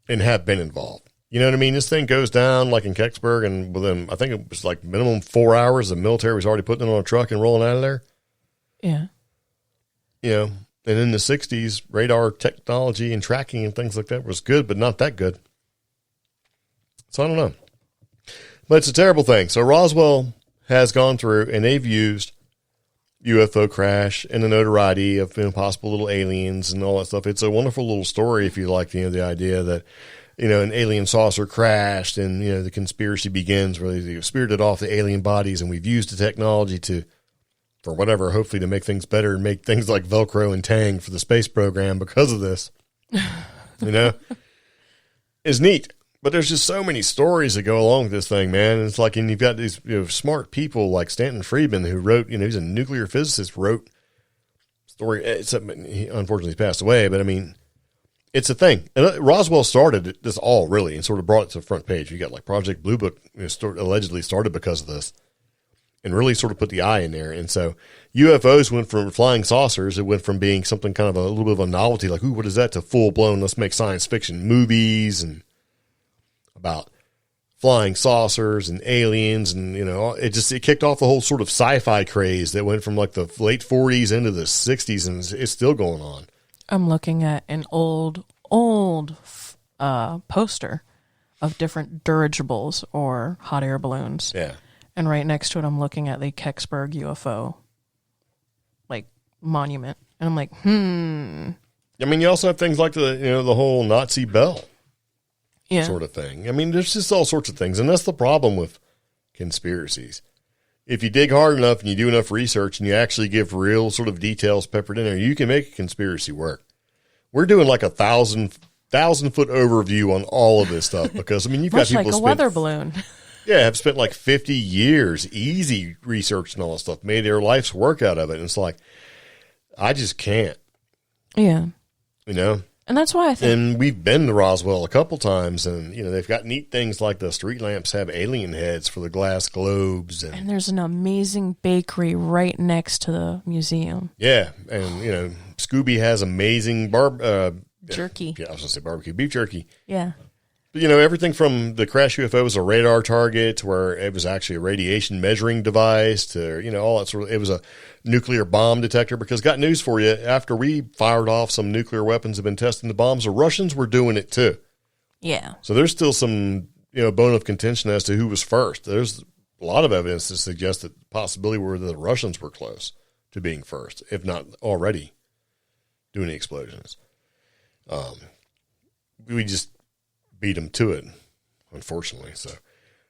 and have been involved. You know what I mean? This thing goes down like in Kecksburg, and within, I think it was like minimum 4 hours, the military was already putting it on a truck and rolling out of there. Yeah. You know, and in the 60s, radar technology and tracking and things like that was good, but not that good. So I don't know. But it's a terrible thing. So Roswell has gone through, and they've used UFO crash and the notoriety of possible little aliens and all that stuff. It's a wonderful little story if you like, the idea that, an alien saucer crashed and, the conspiracy begins where they spirited off the alien bodies, and we've used the technology for whatever, hopefully to make things better and make things like Velcro and Tang for the space program because of this. It's neat. But there's just so many stories that go along with this thing, man. And it's like, and you've got these smart people like Stanton Friedman who wrote, he's a nuclear physicist, wrote story. He unfortunately passed away, but I mean, it's a thing. And Roswell started this all really and sort of brought it to the front page. You got like Project Blue Book allegedly started because of this and really sort of put the eye in there. And so UFOs went from flying saucers. It went from being something kind of a little bit of a novelty, like, ooh, what is that, to full blown, let's make science fiction movies and about flying saucers and aliens. And, it kicked off the whole sort of sci-fi craze that went from like the late 40s into the 60s, and it's still going on. I'm looking at an old poster of different dirigibles or hot air balloons. Yeah. And right next to it, I'm looking at the Kecksburg UFO, like, monument. And I'm like, I mean, you also have things like the whole Nazi bell sort of thing. I mean, there's just all sorts of things. And that's the problem with conspiracies. If you dig hard enough and you do enough research and you actually give real sort of details peppered in there, you can make a conspiracy work. We're doing like 1,000-foot overview on all of this stuff because, I mean, you've got people like a weather balloon. Yeah, have spent like 50 years easy researching all this stuff, made their life's work out of it. And it's like, I just can't. Yeah. And that's why I think. And we've been to Roswell a couple times, and, they've got neat things like the street lamps have alien heads for the glass globes. And there's an amazing bakery right next to the museum. Yeah. And, Scooby has amazing jerky. Yeah, I was going to say barbecue, beef jerky. Yeah. Everything from the crash UFO was a radar target to where it was actually a radiation measuring device to, all that sort of, it was a nuclear bomb detector, because got news for you. After we fired off some nuclear weapons, have been testing the bombs, the Russians were doing it too. Yeah. So there's still some, bone of contention as to who was first. There's a lot of evidence to suggest that the possibility were that the Russians were close to being first, if not already doing the explosions. We just beat them to it, unfortunately. So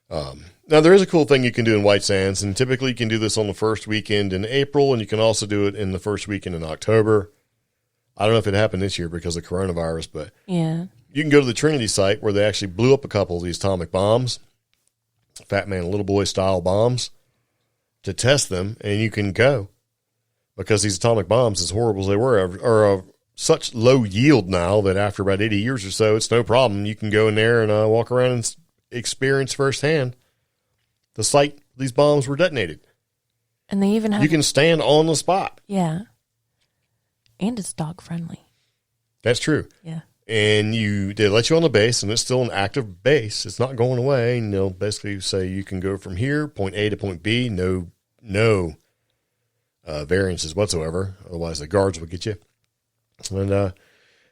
now there is a cool thing you can do in White Sands, and typically you can do this on the first weekend in April, and you can also do it in the first weekend in October. I don't know if it happened this year because of coronavirus, but yeah, you can go to the Trinity site where they actually blew up a couple of these atomic bombs, Fat Man, Little Boy style bombs, to test them, and you can go, because these atomic bombs, as horrible as they were, are such low yield now that after about 80 years or so, it's no problem. You can go in there and walk around and experience firsthand the site these bombs were detonated. And they even have... You can stand on the spot. Yeah. And it's dog friendly. That's true. Yeah. And they let you on the base, and it's still an active base. It's not going away. And they'll basically say you can go from here, point A to point B, no variances whatsoever. Otherwise, the guards will get you. And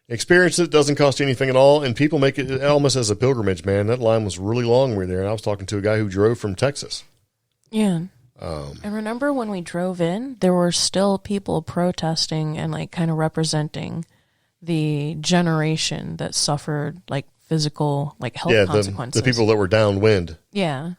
experience it. Doesn't cost you anything at all, and people make it almost as a pilgrimage, man. That line was really long when we were there, and I was talking to a guy who drove from Texas. Yeah. And remember when we drove in, there were still people protesting and like kind of representing the generation that suffered like physical, like health consequences. The people that were downwind. Yeah.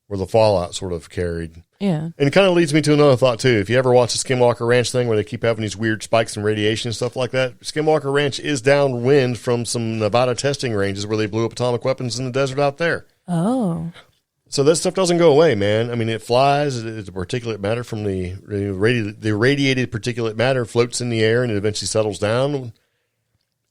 Where the fallout sort of carried. Yeah. And it kind of leads me to another thought, too. If you ever watch the Skinwalker Ranch thing where they keep having these weird spikes in radiation and stuff like that, Skinwalker Ranch is downwind from some Nevada testing ranges where they blew up atomic weapons in the desert out there. Oh. So that stuff doesn't go away, man. I mean, it flies. It's a particulate matter from the radiated particulate matter floats in the air and it eventually settles down.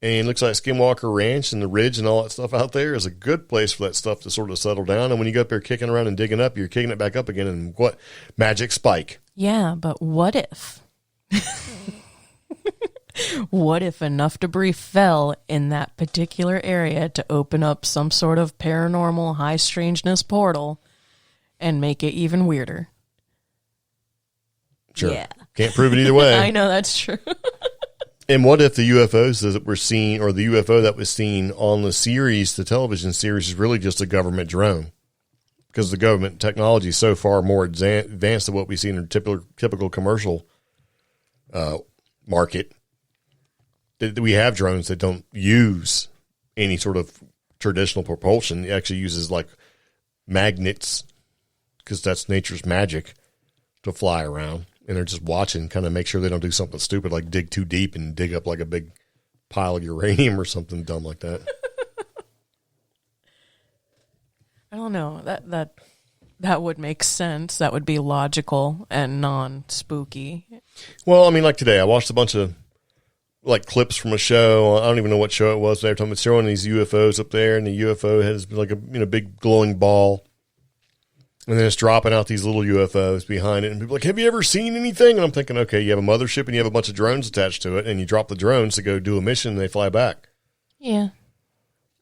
And it looks like Skinwalker Ranch and the ridge and all that stuff out there is a good place for that stuff to sort of settle down. And when you go up there kicking around and digging up, you're kicking it back up again. And what? Magic spike. Yeah, but what if? What if enough debris fell in that particular area to open up some sort of paranormal high strangeness portal and make it even weirder? Sure. Yeah. Can't prove it either way. I know, that's true. And what if the UFOs that were seen, or the UFO that was seen on the television series, is really just a government drone? Because the government technology is so far more advanced than what we see in a typical commercial market. That we have drones that don't use any sort of traditional propulsion. It actually uses like magnets, because that's nature's magic, to fly around. And they're just watching, kind of make sure they don't do something stupid like dig too deep and dig up like a big pile of uranium or something dumb like that. I don't know. That would make sense. That would be logical and non-spooky. Well, I mean, like today, I watched a bunch of like clips from a show. I don't even know what show it was. Every time it's showing these UFOs up there, and the UFO has like a big glowing ball, and then it's dropping out these little UFOs behind it. And people are like, have you ever seen anything? And I'm thinking, okay, you have a mothership and you have a bunch of drones attached to it, and you drop the drones to go do a mission, and they fly back. Yeah.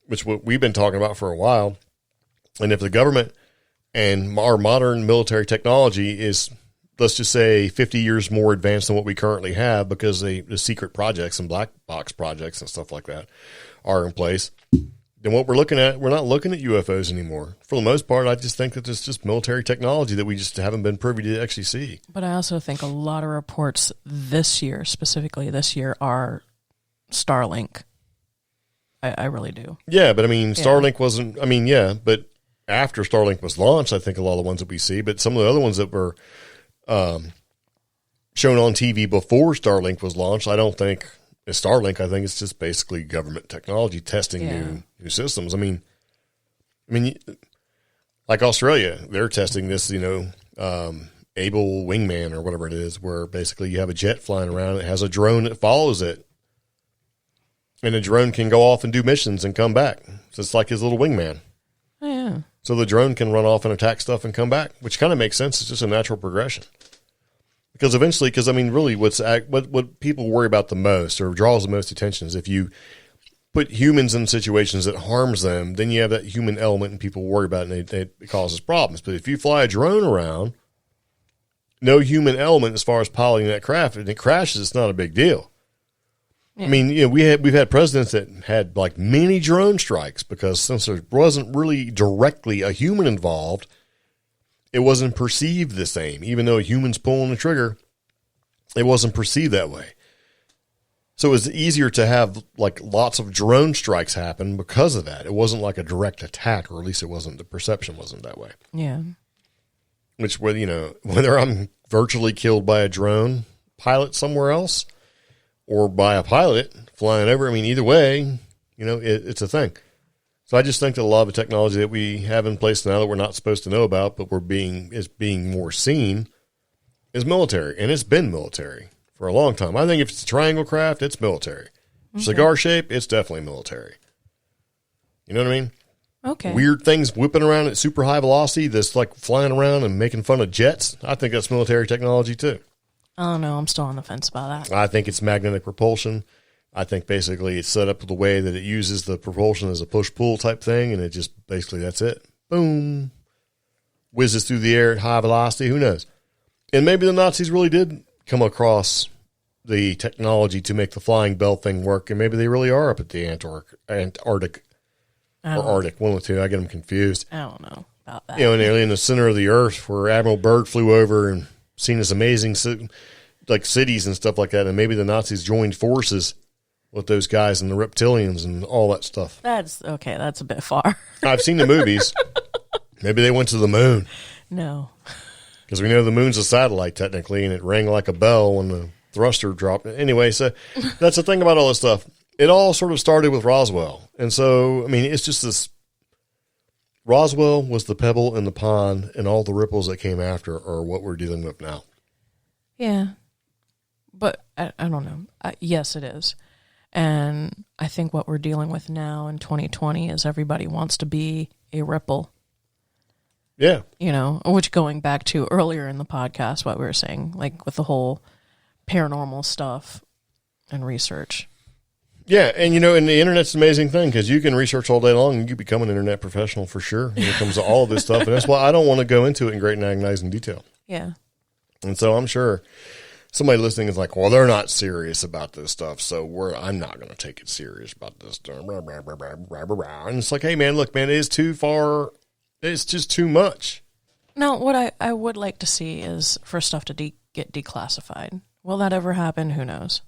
Which what we've been talking about for a while. And if the government and our modern military technology is, let's just say, 50 years more advanced than what we currently have, because the secret projects and black box projects and stuff like that are in place, then what we're looking at, we're not looking at UFOs anymore. For the most part, I just think that it's just military technology that we just haven't been privy to actually see. But I also think a lot of reports specifically this year, are Starlink. I really do. Yeah, but I mean, Starlink wasn't, I mean, yeah, but after Starlink was launched, I think a lot of the ones that we see, but some of the other ones that were shown on TV before Starlink was launched, I don't think it's Starlink. I think it's just basically government technology testing new systems. I mean, like Australia, they're testing this, Able Wingman or whatever it is, where basically you have a jet flying around. It has a drone that follows it, and the drone can go off and do missions and come back. So it's like his little wingman. Oh, yeah. So the drone can run off and attack stuff and come back, which kind of makes sense. It's just a natural progression. Because eventually, really what people worry about the most or draws the most attention is if you put humans in situations that harms them, then you have that human element and people worry about it, and it causes problems. But if you fly a drone around, no human element as far as piloting that craft, and it crashes, it's not a big deal. Yeah. I mean, we've had presidents that had like many drone strikes, because since there wasn't really directly a human involved, it wasn't perceived the same. Even though a human's pulling the trigger, it wasn't perceived that way. So it was easier to have like lots of drone strikes happen because of that. It wasn't like a direct attack, or at least the perception wasn't that way. Yeah. Which, whether I'm virtually killed by a drone pilot somewhere else, or by a pilot flying over, I mean, either way, it's a thing. So I just think that a lot of the technology that we have in place now that we're not supposed to know about, but is being more seen, is military. And it's been military for a long time. I think if it's a triangle craft, it's military. Okay. Cigar shape, it's definitely military. You know what I mean? Okay. Weird things whipping around at super high velocity that's like flying around and making fun of jets. I think that's military technology too. I don't know. I'm still on the fence about that. I think it's magnetic propulsion. I think basically it's set up the way that it uses the propulsion as a push-pull type thing, and it just basically that's it. Boom. Whizzes through the air at high velocity. Who knows? And maybe the Nazis really did come across the technology to make the flying bell thing work, and maybe they really are up at the Antarctic or Arctic. One of the two. I get them confused. I don't know about that. And they're in the center of the earth where Admiral Byrd flew over and seen this amazing like cities and stuff like that, and maybe the Nazis joined forces with those guys and the reptilians and all that stuff. That's okay. That's a bit far. I've seen the movies. Maybe they went to the moon. No. Because we know the moon's a satellite technically, and it rang like a bell when the thruster dropped. Anyway, so that's the thing about all this stuff. It all sort of started with Roswell. And so, I mean, it's just this. Roswell was the pebble in the pond, and all the ripples that came after are what we're dealing with now. Yeah. But I don't know. Yes, it is. And I think what we're dealing with now in 2020 is everybody wants to be a ripple. Yeah. Which going back to earlier in the podcast, what we were saying, like with the whole paranormal stuff and research. Yeah, and and the internet's an amazing thing, because you can research all day long and you become an internet professional for sure when it comes to all of this stuff. And that's why I don't want to go into it in great and agonizing detail. Yeah. And so I'm sure somebody listening is like, well, they're not serious about this stuff, so I'm not going to take it serious about this stuff. And it's like, hey, man, look, man, it is too far. It's just too much. Now, what I would like to see is for stuff to get declassified. Will that ever happen? Who knows?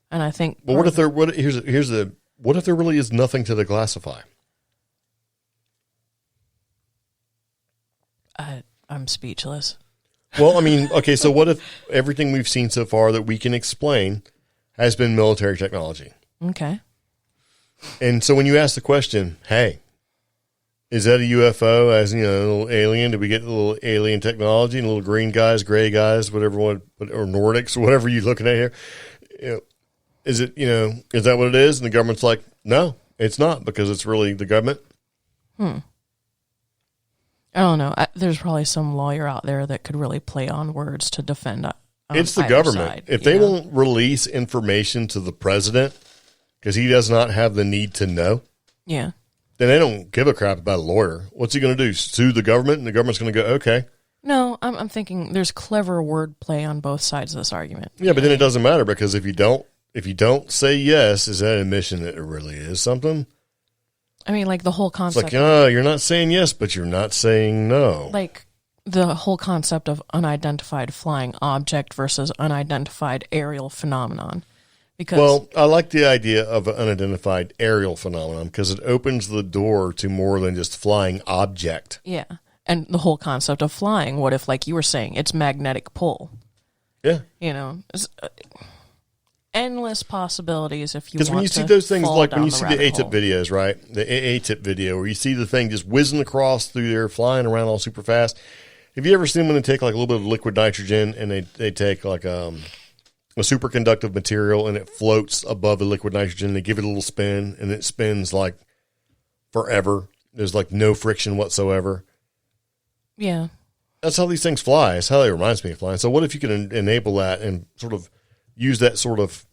And I think. Well, what if there really is nothing to declassify? I'm speechless. Well, I mean, okay, so what if everything we've seen so far that we can explain has been military technology? Okay. And so when you ask the question, hey, Is that a UFO? As a little alien? Did we get a little alien technology and little green guys, gray guys, whatever one, or Nordics, or whatever you're looking at here? Is it? Is that what it is? And the government's like, no, it's not, because it's really the government. I don't know. There's probably some lawyer out there that could really play on words to defend. It's the government. Side, if they won't release information to the president because he does not have the need to know, yeah, then they don't give a crap about a lawyer. What's he going to do? Sue the government, and the government's going to go, okay. No, I'm thinking there's clever wordplay on both sides of this argument. Yeah, but then it doesn't matter, because if you don't say yes, is that an admission that it really is something? I mean, like the whole concept. It's like, you're not saying yes, but you're not saying no. Like the whole concept of unidentified flying object versus unidentified aerial phenomenon. Well, I like the idea of an unidentified aerial phenomenon because it opens the door to more than just flying object. Yeah. And the whole concept of flying, what if, like you were saying, it's magnetic pull? Yeah. Endless possibilities if you want to. Because when you see those things, like when you see the A-tip A-tip videos, right? The A-tip video where you see the thing just whizzing across through there, flying around all super fast. Have you ever seen when they take like a little bit of liquid nitrogen and they take like a superconductive material and it floats above the liquid nitrogen? They give it a little spin and it spins like forever. There's like no friction whatsoever. Yeah. That's how these things fly. That's how it reminds me of flying. So what if you could enable that and sort of use that sort of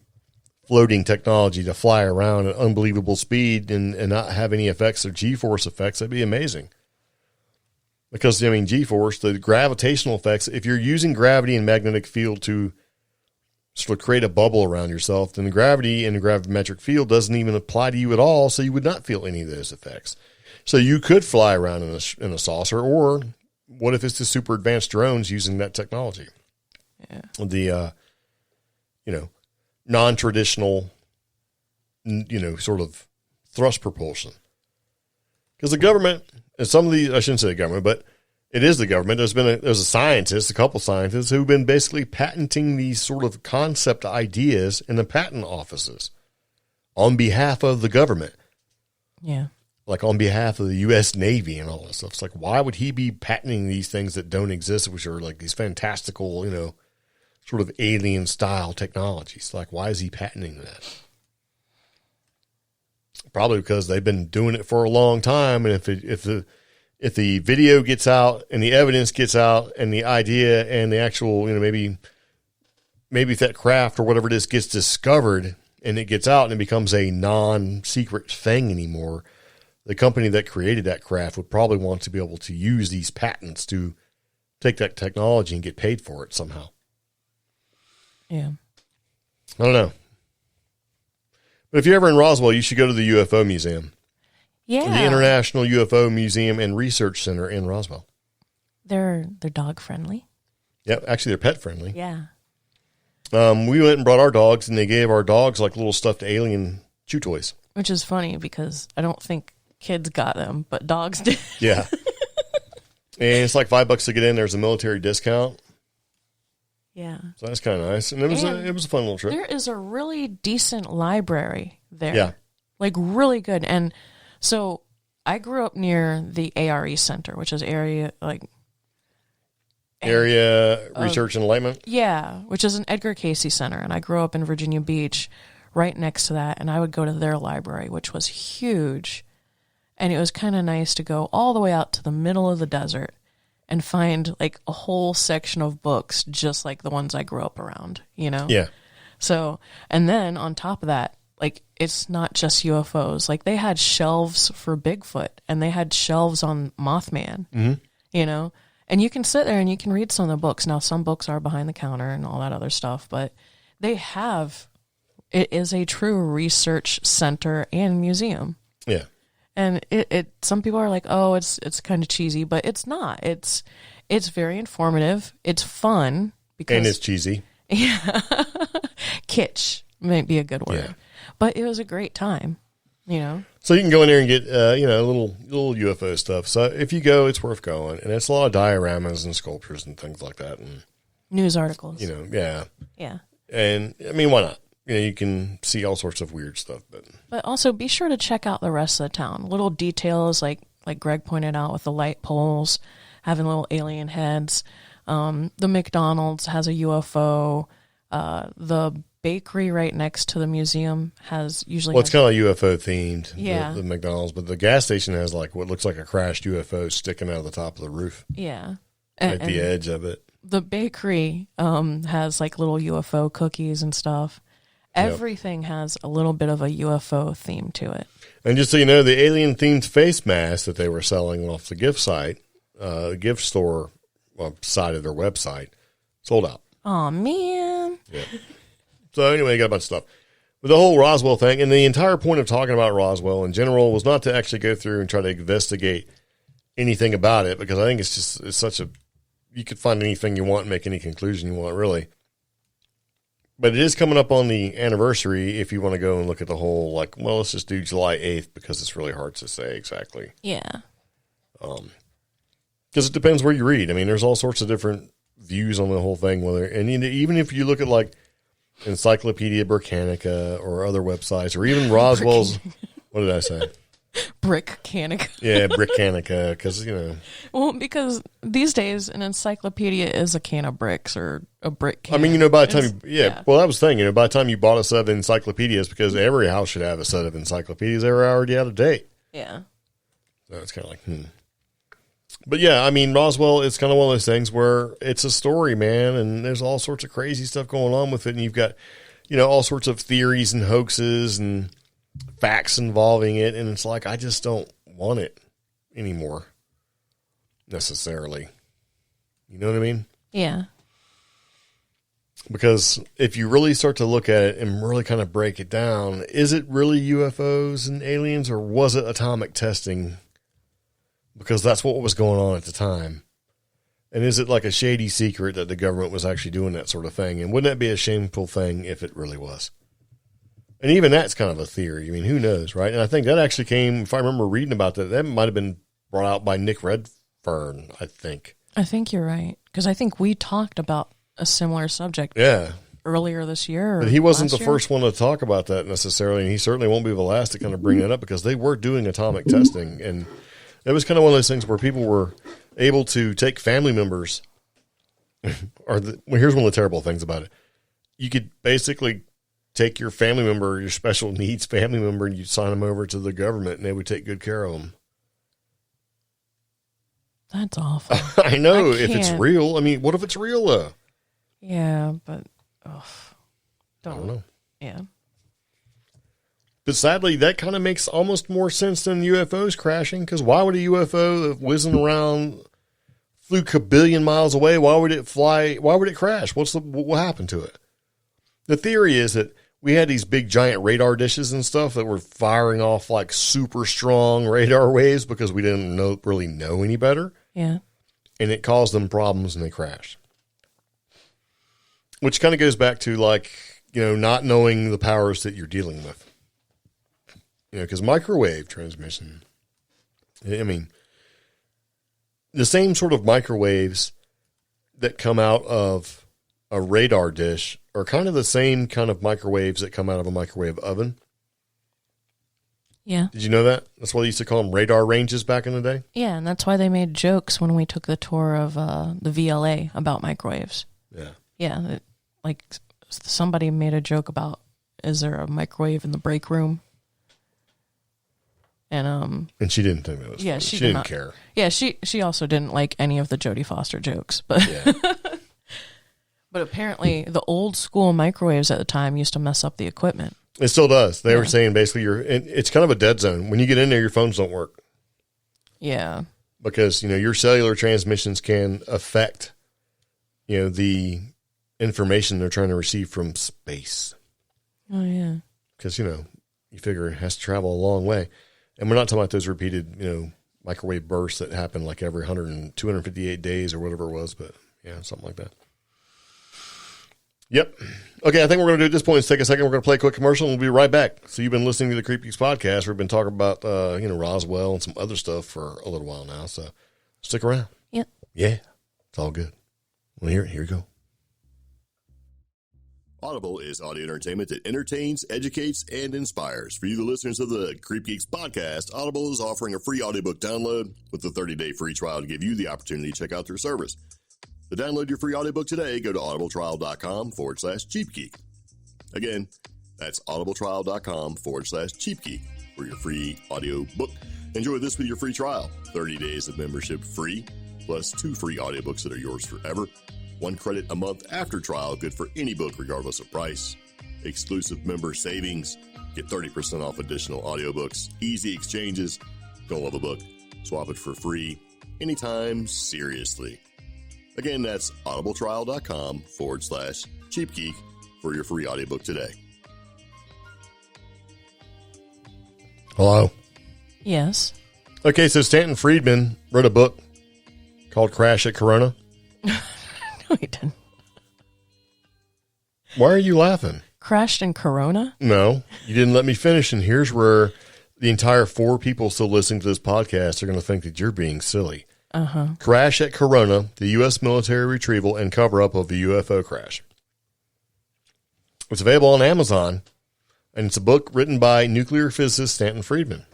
floating technology to fly around at unbelievable speed and not have any effects or G-force effects? That'd be amazing. Because, G-force, the gravitational effects, if you're using gravity and magnetic field to sort of create a bubble around yourself, then the gravity and the gravimetric field doesn't even apply to you at all, so you would not feel any of those effects. So you could fly around in a saucer, or what if it's the super advanced drones using that technology? Yeah. The non-traditional, sort of thrust propulsion. Because the government, and some of these, I shouldn't say the government, but it is the government. There's a couple scientists who've been basically patenting these sort of concept ideas in the patent offices on behalf of the government. Yeah. Like on behalf of the U.S. Navy and all this stuff. It's like, why would he be patenting these things that don't exist, which are like these fantastical, sort of alien style technologies? Like, why is he patenting that? Probably because they've been doing it for a long time. And if the video gets out and the evidence gets out and the idea and the actual, maybe if that craft or whatever it is gets discovered and it gets out and it becomes a non-secret thing anymore, the company that created that craft would probably want to be able to use these patents to take that technology and get paid for it somehow. Yeah. I don't know. But if you're ever in Roswell, you should go to the UFO Museum. Yeah. The International UFO Museum and Research Center in Roswell. They're dog friendly. Yep, actually they're pet friendly. Yeah. We went and brought our dogs, and they gave our dogs like little stuffed alien chew toys. Which is funny because I don't think kids got them, but dogs did. Yeah. And it's like $5 to get in. There's a military discount. Yeah. So that's kind of nice. And it was a fun little trip. There is a really decent library there. Yeah. Like really good. And so I grew up near the ARE Center, which is Area Research and Enlightenment. Yeah, which is an Edgar Cayce Center. And I grew up in Virginia Beach right next to that. And I would go to their library, which was huge. And it was kind of nice to go all the way out to the middle of the desert and find like a whole section of books just like the ones I grew up around, Yeah. So, and then on top of that, like it's not just UFOs. Like they had shelves for Bigfoot and they had shelves on Mothman, and you can sit there and you can read some of the books. Now, some books are behind the counter and all that other stuff, but it is a true research center and museum. Yeah. And some people are like, oh, it's kind of cheesy, but it's not. It's very informative. It's fun And it's cheesy. Yeah. Kitsch might be a good word. Yeah. But it was a great time, So you can go in there and get, little UFO stuff. So if you go, it's worth going. And it's a lot of dioramas and sculptures and things like that. And news articles. Yeah. Yeah. And, why not? You can see all sorts of weird stuff. But also be sure to check out the rest of the town. Little details like like Greg pointed out, with the light poles having little alien heads. The McDonald's has a UFO. The bakery right next to the museum has usually... Well, it's kind of UFO themed, yeah. the McDonald's, but the gas station has like what looks like a crashed UFO sticking out of the top of the roof. Yeah. Like the edge of it. The bakery has like little UFO cookies and stuff. Everything has a little bit of a UFO theme to it. And just so you know, the alien-themed face mask that they were selling off the gift site, gift store side of their website, sold out. Oh man. Yeah. So anyway, you got a bunch of stuff. But the whole Roswell thing, and the entire point of talking about Roswell in general was not to actually go through and try to investigate anything about it, because I think it's such a, you could find anything you want and make any conclusion you want, really. But it is coming up on the anniversary if you want to go and look at the whole, like, well, let's just do July 8th because it's really hard to say exactly. Yeah. Because it depends where you read. I mean, there's all sorts of different views on the whole thing. And even if you look at, like, Encyclopedia Britannica or other websites, or even Roswell's, what did I say? Brick-canica. Yeah, Brick-canica, because, you know. Well, because these days an encyclopedia is a can of bricks or a brick can. I mean, you know, by the time, well, that was the thing, you know, by the time you bought a set of encyclopedias, because every house should have a set of encyclopedias, they were already out of date. Yeah. So it's kind of like, But yeah, I mean, Roswell, it's kind of one of those things where it's a story, man, and there's all sorts of crazy stuff going on with it, and you've got, you know, all sorts of theories and hoaxes and facts involving it, and it's like, I just don't want it anymore, necessarily. You know what I mean? Yeah. Because if you really start to look at it and really kind of break it down, is it really UFOs and aliens, or was it atomic testing? Because that's what was going on at the time. And is it like a shady secret that the government was actually doing that sort of thing? And wouldn't that be a shameful thing if it really was? And even that's kind of a theory. I mean, who knows, right? And I think that actually came, if I remember reading about that might have been brought out by Nick Redfern, I think. I think you're right. Because I think we talked about a similar subject earlier this year. But he wasn't the first one to talk about that necessarily, and he certainly won't be the last to kind of bring that up, because they were doing atomic testing. And it was kind of one of those things where people were able to take family members. Here's one of the terrible things about it. You could basically take your family member, your special needs family member, and you'd sign them over to the government, and they would take good care of them. That's awful. I know, if it's real. I mean, what if it's real, though? Yeah, but I don't know. Yeah. But sadly, that kind of makes almost more sense than UFOs crashing, because why would a UFO whizzing around, flew a billion miles away, why would it fly, why would it crash? What happened to it? The theory is that we had these big giant radar dishes and stuff that were firing off like super strong radar waves because we didn't really know any better. Yeah. And it caused them problems and they crashed. Which kind of goes back to, like, you know, not knowing the powers that you're dealing with. You know, because microwave transmission, I mean, the same sort of microwaves that come out of a radar dish are kind of the same kind of microwaves that come out of a microwave oven. Yeah. Did you know that? That's why they used to call them radar ranges back in the day. Yeah, and that's why they made jokes when we took the tour of the VLA about microwaves. Yeah. Yeah, like somebody made a joke about, is there a microwave in the break room? And she didn't think that was funny. She didn't care. Yeah, she also didn't like any of the Jodie Foster jokes, but but apparently the old school microwaves at the time used to mess up the equipment. It still does. They were saying basically it's kind of a dead zone. When you get in there, your phones don't work. Yeah. Because, you know, your cellular transmissions can affect, you know, the information they're trying to receive from space. Oh, yeah. Because, you know, you figure it has to travel a long way. And we're not talking about those repeated, you know, microwave bursts that happen like every 258 days or whatever it was. But, yeah, something like that. Yep. Okay, I think we're going to do at this point is take a second. We're going to play a quick commercial, and we'll be right back. So you've been listening to the CreepGeeks Podcast. We've been talking about, you know, Roswell and some other stuff for a little while now. So stick around. Yep. Yeah, it's all good. Well, here you go. Audible is audio entertainment that entertains, educates, and inspires. For you, the listeners of the CreepGeeks Podcast, Audible is offering a free audiobook download with a 30-day free trial to give you the opportunity to check out their service. To download your free audiobook today, go to audibletrial.com/CheapGeek. Again, that's audibletrial.com/CheapGeek for your free audiobook. Enjoy this with your free trial. 30 days of membership free, plus 2 free audiobooks that are yours forever. 1 credit a month after trial, good for any book regardless of price. Exclusive member savings. Get 30% off additional audiobooks. Easy exchanges. Don't love a book? Swap it for free anytime, seriously. Again, that's audibletrial.com/CheapGeek for your free audiobook today. Hello? Yes. Okay, so Stanton Friedman wrote a book called Crash at Corona. No, he didn't. Why are you laughing? Crashed in Corona? No, you didn't let me finish, and here's where the entire 4 people still listening to this podcast are going to think that you're being silly. Crash at Corona, the U.S. military retrieval and cover-up of the UFO crash. It's available on Amazon, and it's a book written by nuclear physicist Stanton Friedman.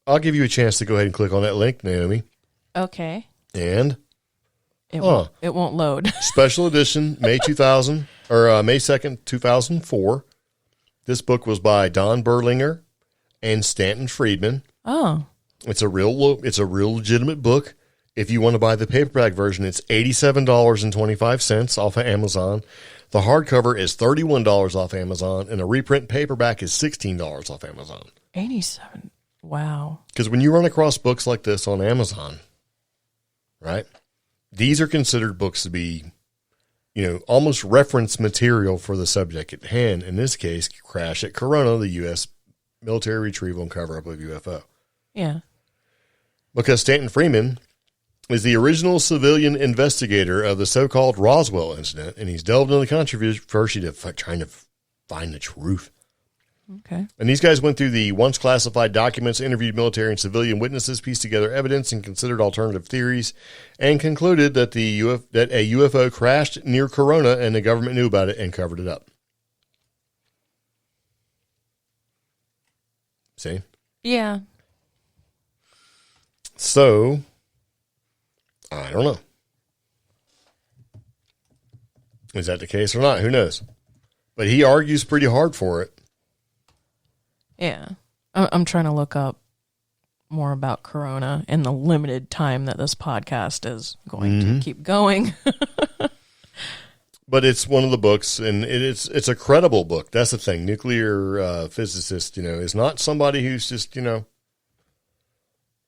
I'll give you a chance to go ahead and click on that link, Naomi. Okay. And it won't load. Special edition, May 2nd, 2004. This book was by Don Berlinger and Stanton Friedman. Oh. It's a real legitimate book. If you want to buy the paperback version, it's $87.25 off of Amazon. The hardcover is $31 off Amazon, and a reprint paperback is $16 off Amazon. 87. Wow. Because when you run across books like this on Amazon, right, these are considered books to be, almost reference material for the subject at hand. In this case, Crash at Corona, the U.S. military retrieval and cover-up of UFO. Yeah. Because Stanton Friedman is the original civilian investigator of the so-called Roswell incident, and he's delved into the controversy trying to find the truth. Okay. And these guys went through the once classified documents, interviewed military and civilian witnesses, pieced together evidence, and considered alternative theories, and concluded that a UFO crashed near Corona, and the government knew about it and covered it up. See? Yeah. So, I don't know. Is that the case or not? Who knows? But he argues pretty hard for it. Yeah. I'm trying to look up more about Corona in the limited time that this podcast is going to keep going. But it's one of the books, and it's a credible book. That's the thing. Nuclear physicist, is not somebody who's just,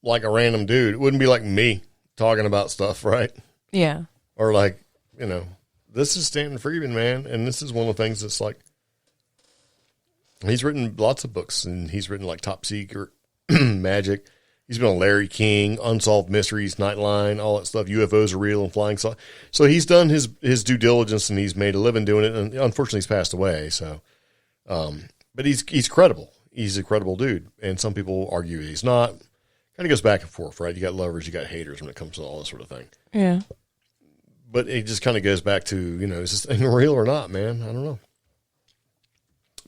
like a random dude. It wouldn't be like me talking about stuff, right? Yeah. Or like, this is Stanton Friedman, man, and this is one of the things that's like, he's written lots of books, and he's written like Top Secret, Magic. He's been on Larry King, Unsolved Mysteries, Nightline, all that stuff. UFOs are real and flying saucers. So he's done his due diligence, and he's made a living doing it. And unfortunately, he's passed away. So, but he's credible. He's a credible dude, and some people argue he's not. Kind of goes back and forth, right? You got lovers, you got haters when it comes to all this sort of thing. Yeah. But it just kind of goes back to, is this thing real or not, man? I don't know.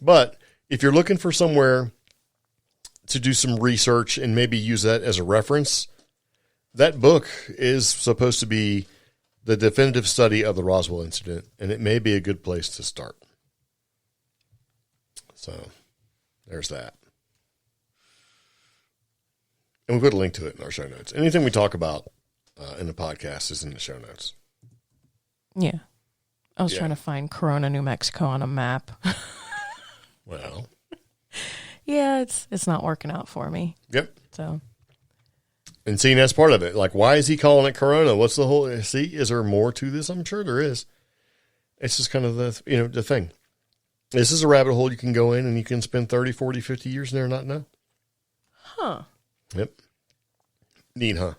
But if you're looking for somewhere to do some research and maybe use that as a reference, that book is supposed to be the definitive study of the Roswell incident, and it may be a good place to start. So there's that. And we put a link to it in our show notes. Anything we talk about in the podcast is in the show notes. Yeah. I was trying to find Corona, New Mexico on a map. Well. Yeah, it's not working out for me. Yep. So. And seeing that's part of it. Like, why is he calling it Corona? What's the whole, is there more to this? I'm sure there is. It's just kind of the thing. This is a rabbit hole you can go in, and you can spend 30, 40, 50 years in there and not know. Huh. Yep. Neat, huh?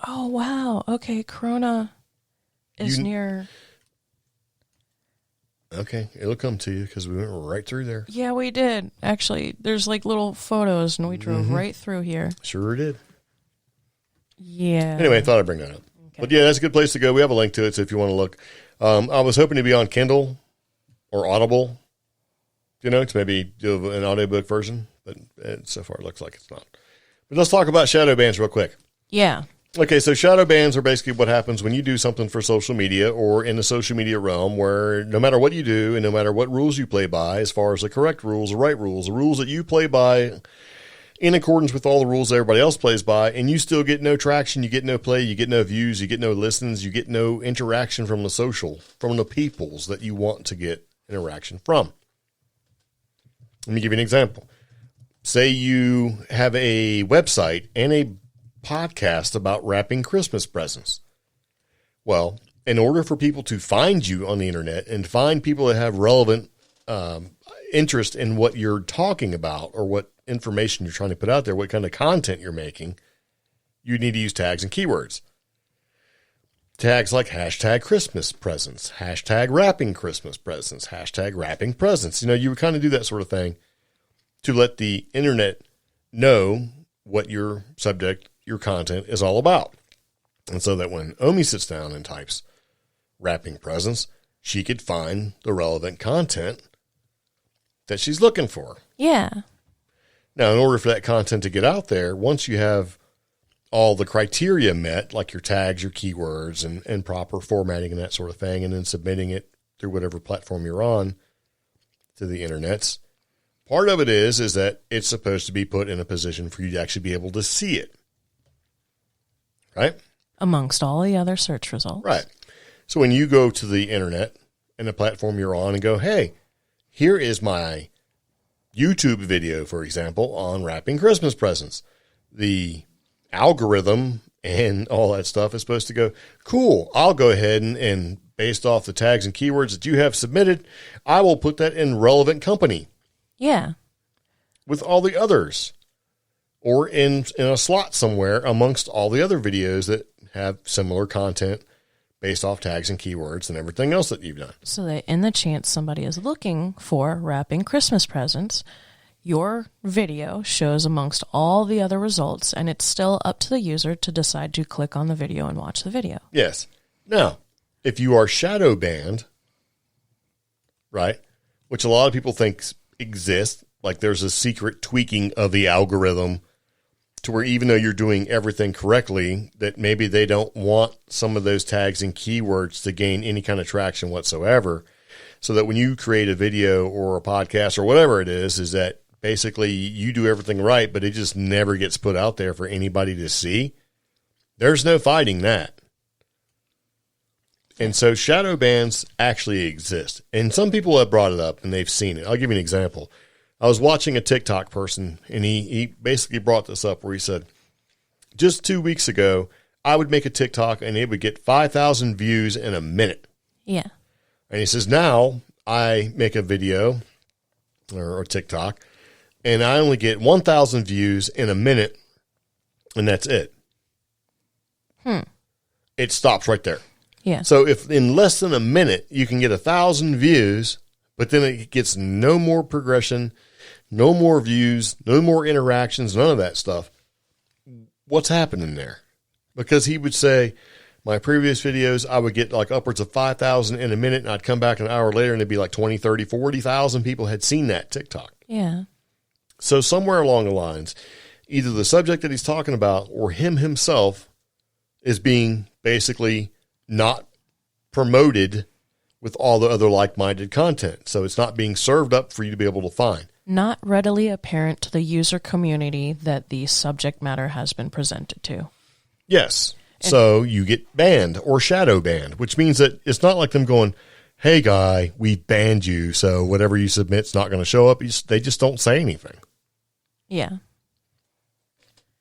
Oh, wow. Okay, Corona is near. Okay, it'll come to you because we went right through there. Yeah, we did. Actually, there's like little photos, and we drove right through here. Sure did. Yeah. Anyway, I thought I'd bring that up. But yeah, that's a good place to go. We have a link to it, so if you want to look. I was hoping to be on Kindle or Audible, to maybe do an audiobook version, but so far it looks like it's not. But let's talk about shadow bans real quick. Yeah. Okay, so shadow bans are basically what happens when you do something for social media or in the social media realm where no matter what you do and no matter what rules you play by, as far as the correct rules, the right rules, the rules that you play by in accordance with all the rules everybody else plays by, and you still get no traction, you get no play, you get no views, you get no listens, you get no interaction from the peoples that you want to get interaction from. Let me give you an example. Say you have a website and a podcast about wrapping Christmas presents. Well, in order for people to find you on the internet and find people that have relevant interest in what you're talking about or what information you're trying to put out there, what kind of content you're making, you need to use tags and keywords. Tags like hashtag Christmas presents, hashtag wrapping Christmas presents, hashtag wrapping presents. You would kind of do that sort of thing to let the internet know what your subject, your content is all about. And so that when Omi sits down and types wrapping presents, she could find the relevant content that she's looking for. Yeah. Now, in order for that content to get out there, once you have all the criteria met, like your tags, your keywords, and proper formatting and that sort of thing, and then submitting it through whatever platform you're on to the internets, part of it is that it's supposed to be put in a position for you to actually be able to see it. Right? Amongst all the other search results. Right. So when you go to the internet and the platform you're on and go, hey, here is my YouTube video, for example, on wrapping Christmas presents. The algorithm and all that stuff is supposed to go, cool, I'll go ahead and based off the tags and keywords that you have submitted, I will put that in relevant company. Yeah. With all the others. Or in a slot somewhere amongst all the other videos that have similar content based off tags and keywords and everything else that you've done. So that in the chance somebody is looking for wrapping Christmas presents, your video shows amongst all the other results, and it's still up to the user to decide to click on the video and watch the video. Yes. Now, if you are shadow banned, right, which a lot of people think exists, like there's a secret tweaking of the algorithm to where even though you're doing everything correctly, that maybe they don't want some of those tags and keywords to gain any kind of traction whatsoever. So that when you create a video or a podcast or whatever it is that basically you do everything right, but it just never gets put out there for anybody to see. There's no fighting that. And so shadow bans actually exist. And some people have brought it up and they've seen it. I'll give you an example. I was watching a TikTok person, and he basically brought this up where he said, just 2 weeks ago, I would make a TikTok, and it would get 5,000 views in a minute. Yeah. And he says, now I make a video or TikTok, and I only get 1,000 views in a minute, and that's it. It stops right there. Yeah. So if in less than a minute you can get 1,000 views, but then it gets no more progression, no more views, no more interactions, none of that stuff. What's happening there? Because he would say, my previous videos, I would get like upwards of 5,000 in a minute, and I'd come back an hour later, and it'd be like 20, 30, 40,000 people had seen that TikTok. Yeah. So somewhere along the lines, either the subject that he's talking about or him himself is being basically not promoted with all the other like-minded content. So it's not being served up for you to be able to find. Not readily apparent to the user community that the subject matter has been presented to. Yes. So you get banned or shadow banned, which means that it's not like them going, hey, guy, we banned you, so whatever you submit's not going to show up. They just don't say anything. Yeah.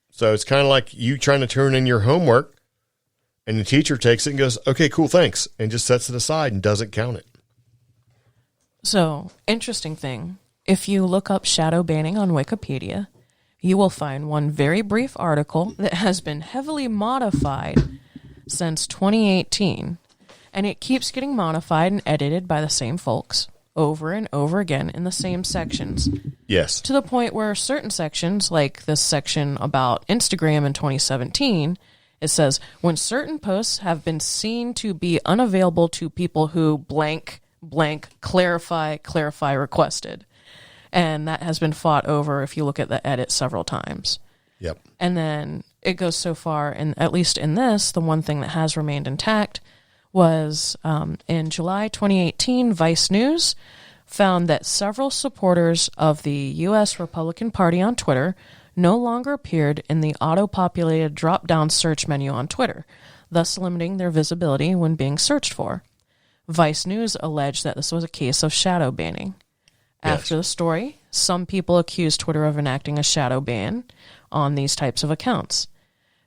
So it's kind of like you trying to turn in your homework, and the teacher takes it and goes, okay, cool, thanks, and just sets it aside and doesn't count it. So, interesting thing. If you look up shadow banning on Wikipedia, you will find one very brief article that has been heavily modified since 2018, and it keeps getting modified and edited by the same folks over and over again in the same sections. Yes. To the point where certain sections, like this section about Instagram in 2017, It says, when certain posts have been seen to be unavailable to people who blank, clarify requested. And that has been fought over if you look at the edit several times. Yep. And then it goes so far, and at least in this, the one thing that has remained intact was in July 2018, Vice News found that several supporters of the U.S. Republican Party on Twitter no longer appeared in the auto-populated drop-down search menu on Twitter, thus limiting their visibility when being searched for. Vice News alleged that this was a case of shadow banning. After the story, some people accused Twitter of enacting a shadow ban on these types of accounts,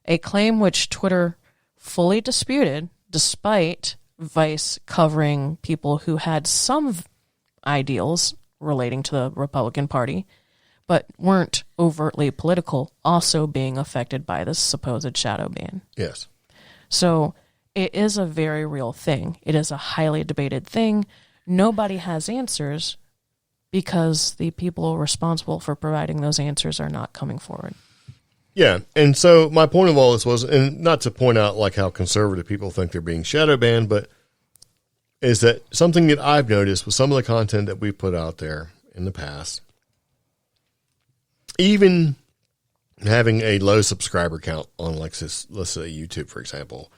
a claim which Twitter fully disputed, despite Vice covering people who had some ideals relating to the Republican Party, but weren't overtly political, also being affected by this supposed shadow ban. Yes. So it is a very real thing. It is a highly debated thing. Nobody has answers because the people responsible for providing those answers are not coming forward. Yeah, and so my point of all this was, and not to point out like how conservative people think they're being shadow banned, but is that something that I've noticed with some of the content that we put out there in the past, even having a low subscriber count on, like, let's say YouTube, for example,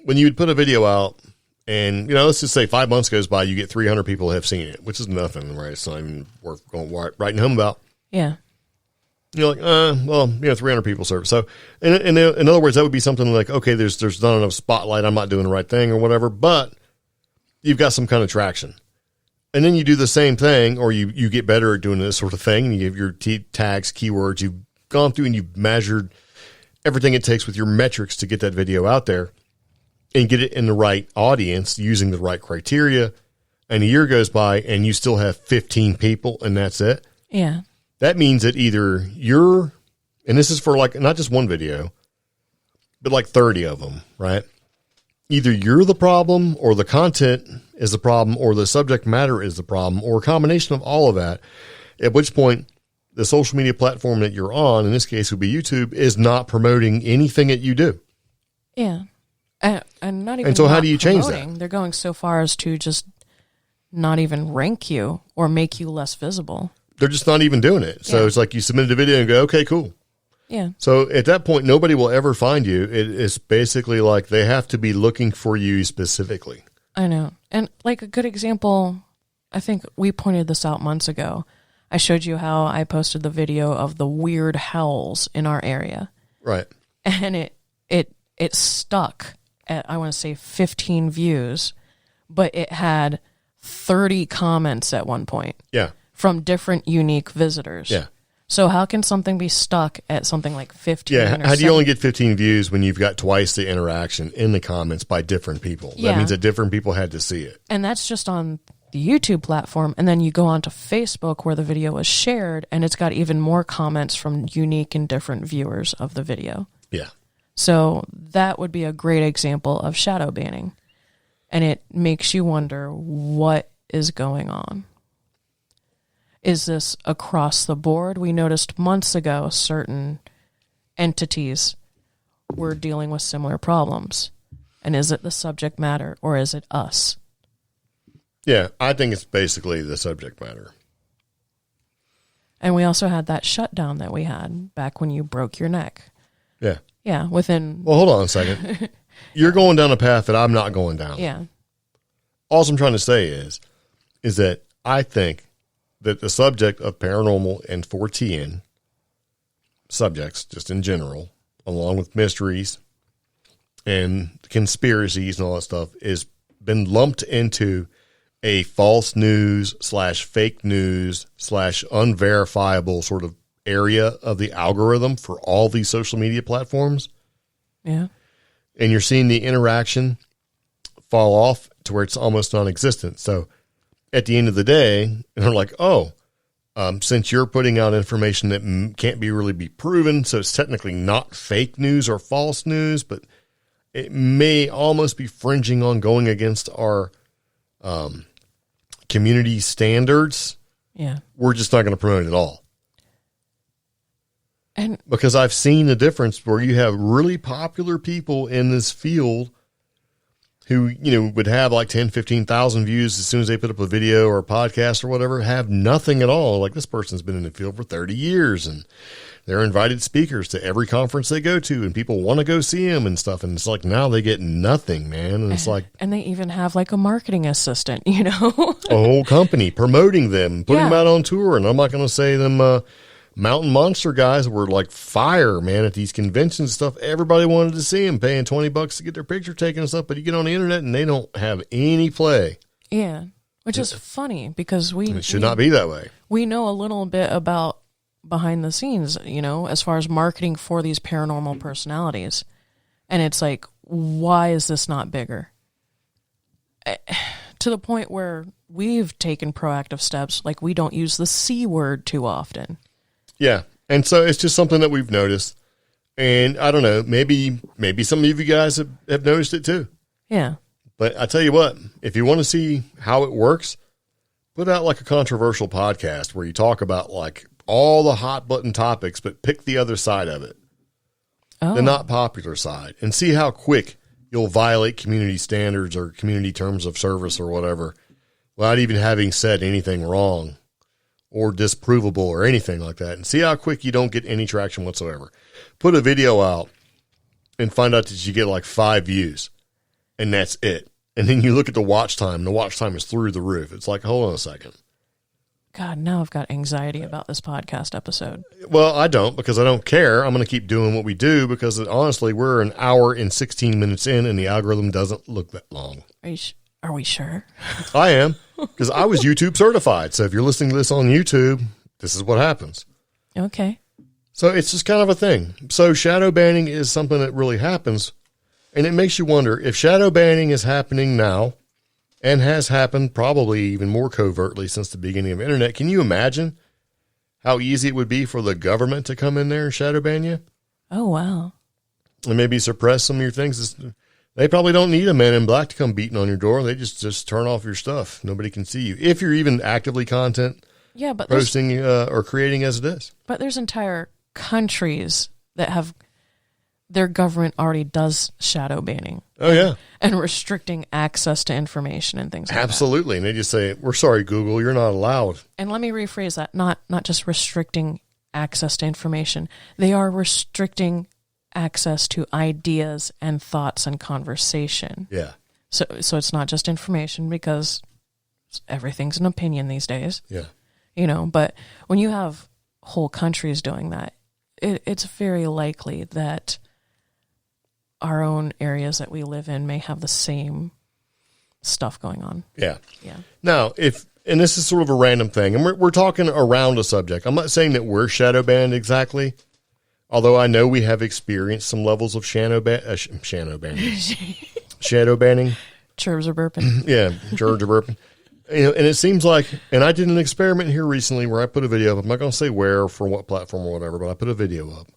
when you would put a video out and, let's just say 5 months goes by, you get 300 people have seen it, which is nothing, right? It's not even worth writing home about. Yeah. You're like, 300 people serve. So, in other words, that would be something like, okay, there's not enough spotlight, I'm not doing the right thing or whatever, but you've got some kind of traction. And then you do the same thing, or you get better at doing this sort of thing, and you give your tags, keywords, you've gone through and you've measured everything it takes with your metrics to get that video out there and get it in the right audience using the right criteria. And a year goes by and you still have 15 people and that's it. Yeah. That means that either you're, and this is for like not just one video, but like 30 of them, right? Either you're the problem, or the content is the problem, or the subject matter is the problem, or a combination of all of that, at which point the social media platform that you're on, in this case would be YouTube, is not promoting anything that you do. Yeah. And not even. And so how do you change that? They're going so far as to just not even rank you or make you less visible. They're just not even doing it. So It's like you submitted a video and go, okay, cool. Yeah. So at that point, nobody will ever find you. It's basically like they have to be looking for you specifically. I know. And like a good example, I think we pointed this out months ago. I showed you how I posted the video of the weird howls in our area. Right. And it stuck at, I want to say, 15 views, but it had 30 comments at one point. Yeah. From different unique visitors. Yeah. So how can something be stuck at something like 15? Yeah, or how do you only get 15 views when you've got twice the interaction in the comments by different people? Yeah. That means that different people had to see it. And that's just on the YouTube platform. And then you go onto Facebook where the video was shared, and it's got even more comments from unique and different viewers of the video. Yeah. So that would be a great example of shadow banning. And it makes you wonder what is going on. Is this across the board? We noticed months ago certain entities were dealing with similar problems. And is it the subject matter, or is it us? Yeah, I think it's basically the subject matter. And we also had that shutdown that we had back when you broke your neck. Yeah. Yeah, within... Well, hold on a second. You're going down a path that I'm not going down. Yeah. All I'm trying to say is that I think that the subject of paranormal and 4TN subjects, just in general, along with mysteries and conspiracies and all that stuff, is been lumped into a false news / fake news / unverifiable sort of area of the algorithm for all these social media platforms. Yeah. And you're seeing the interaction fall off to where it's almost non-existent. So at the end of the day, they're like, since you're putting out information that can't really be proven, so it's technically not fake news or false news, but it may almost be fringing on going against our community standards. Yeah. We're just not going to promote it at all. And because I've seen the difference where you have really popular people in this field who, would have like 10, 15,000 views as soon as they put up a video or a podcast or whatever, have nothing at all. Like, this person's been in the field for 30 years and they're invited speakers to every conference they go to and people want to go see them and stuff. And it's like, now they get nothing, man. And it's like, and they even have like a marketing assistant, a whole company promoting them, putting them out on tour. And I'm not going to say them, Mountain Monster guys were like fire, man, at these conventions and stuff. Everybody wanted to see them, paying $20 to get their picture taken and stuff. But you get on the internet and they don't have any play. Yeah, which is funny because it should not be that way. We know a little bit about behind the scenes, as far as marketing for these paranormal personalities. And it's like, why is this not bigger? To the point where we've taken proactive steps, like we don't use the C word too often. Yeah. And so it's just something that we've noticed. And I don't know, maybe some of you guys have noticed it too. Yeah. But I tell you what, if you want to see how it works, put out like a controversial podcast where you talk about like all the hot button topics, but pick the other side of it. Oh. The not popular side, and see how quick you'll violate community standards or community terms of service or whatever without even having said anything wrong or disprovable or anything like that, and see how quick you don't get any traction whatsoever. Put a video out and find out that you get like 5 views, and that's it. And then you look at the watch time, and the watch time is through the roof. It's like, hold on a second. God, now I've got anxiety about this podcast episode. Well, I don't, because I don't care. I'm going to keep doing what we do because honestly, we're an hour and 16 minutes in, and the algorithm doesn't look that long. Are we sure? I am, because I was YouTube certified. So if you're listening to this on YouTube, this is what happens. Okay. So it's just kind of a thing. So shadow banning is something that really happens. And it makes you wonder if shadow banning is happening now and has happened probably even more covertly since the beginning of the internet. Can you imagine how easy it would be for the government to come in there and shadow ban you? Oh, wow. And maybe suppress some of your things. They probably don't need a man in black to come beating on your door. They just turn off your stuff. Nobody can see you. If you're even actively content posting or creating as it is. But there's entire countries that have their government already does shadow banning. Oh, yeah. And restricting access to information and things like that. Absolutely. And they just say, we're sorry, Google, you're not allowed. And let me rephrase that. Not just restricting access to information. They are restricting access to ideas and thoughts and conversation. Yeah. So it's not just information because everything's an opinion these days. Yeah. But when you have whole countries doing that, it's very likely that our own areas that we live in may have the same stuff going on. Yeah. Yeah. Now, and this is sort of a random thing, and we're talking around a subject. I'm not saying that we're shadow banned exactly, although I know we have experienced some levels of shadow banning. Shadow banning. Chirps are burping. Yeah, chirps are burping. And it seems like, and I did an experiment here recently where I put a video up. I'm not going to say where, for what platform or whatever, but I put a video up.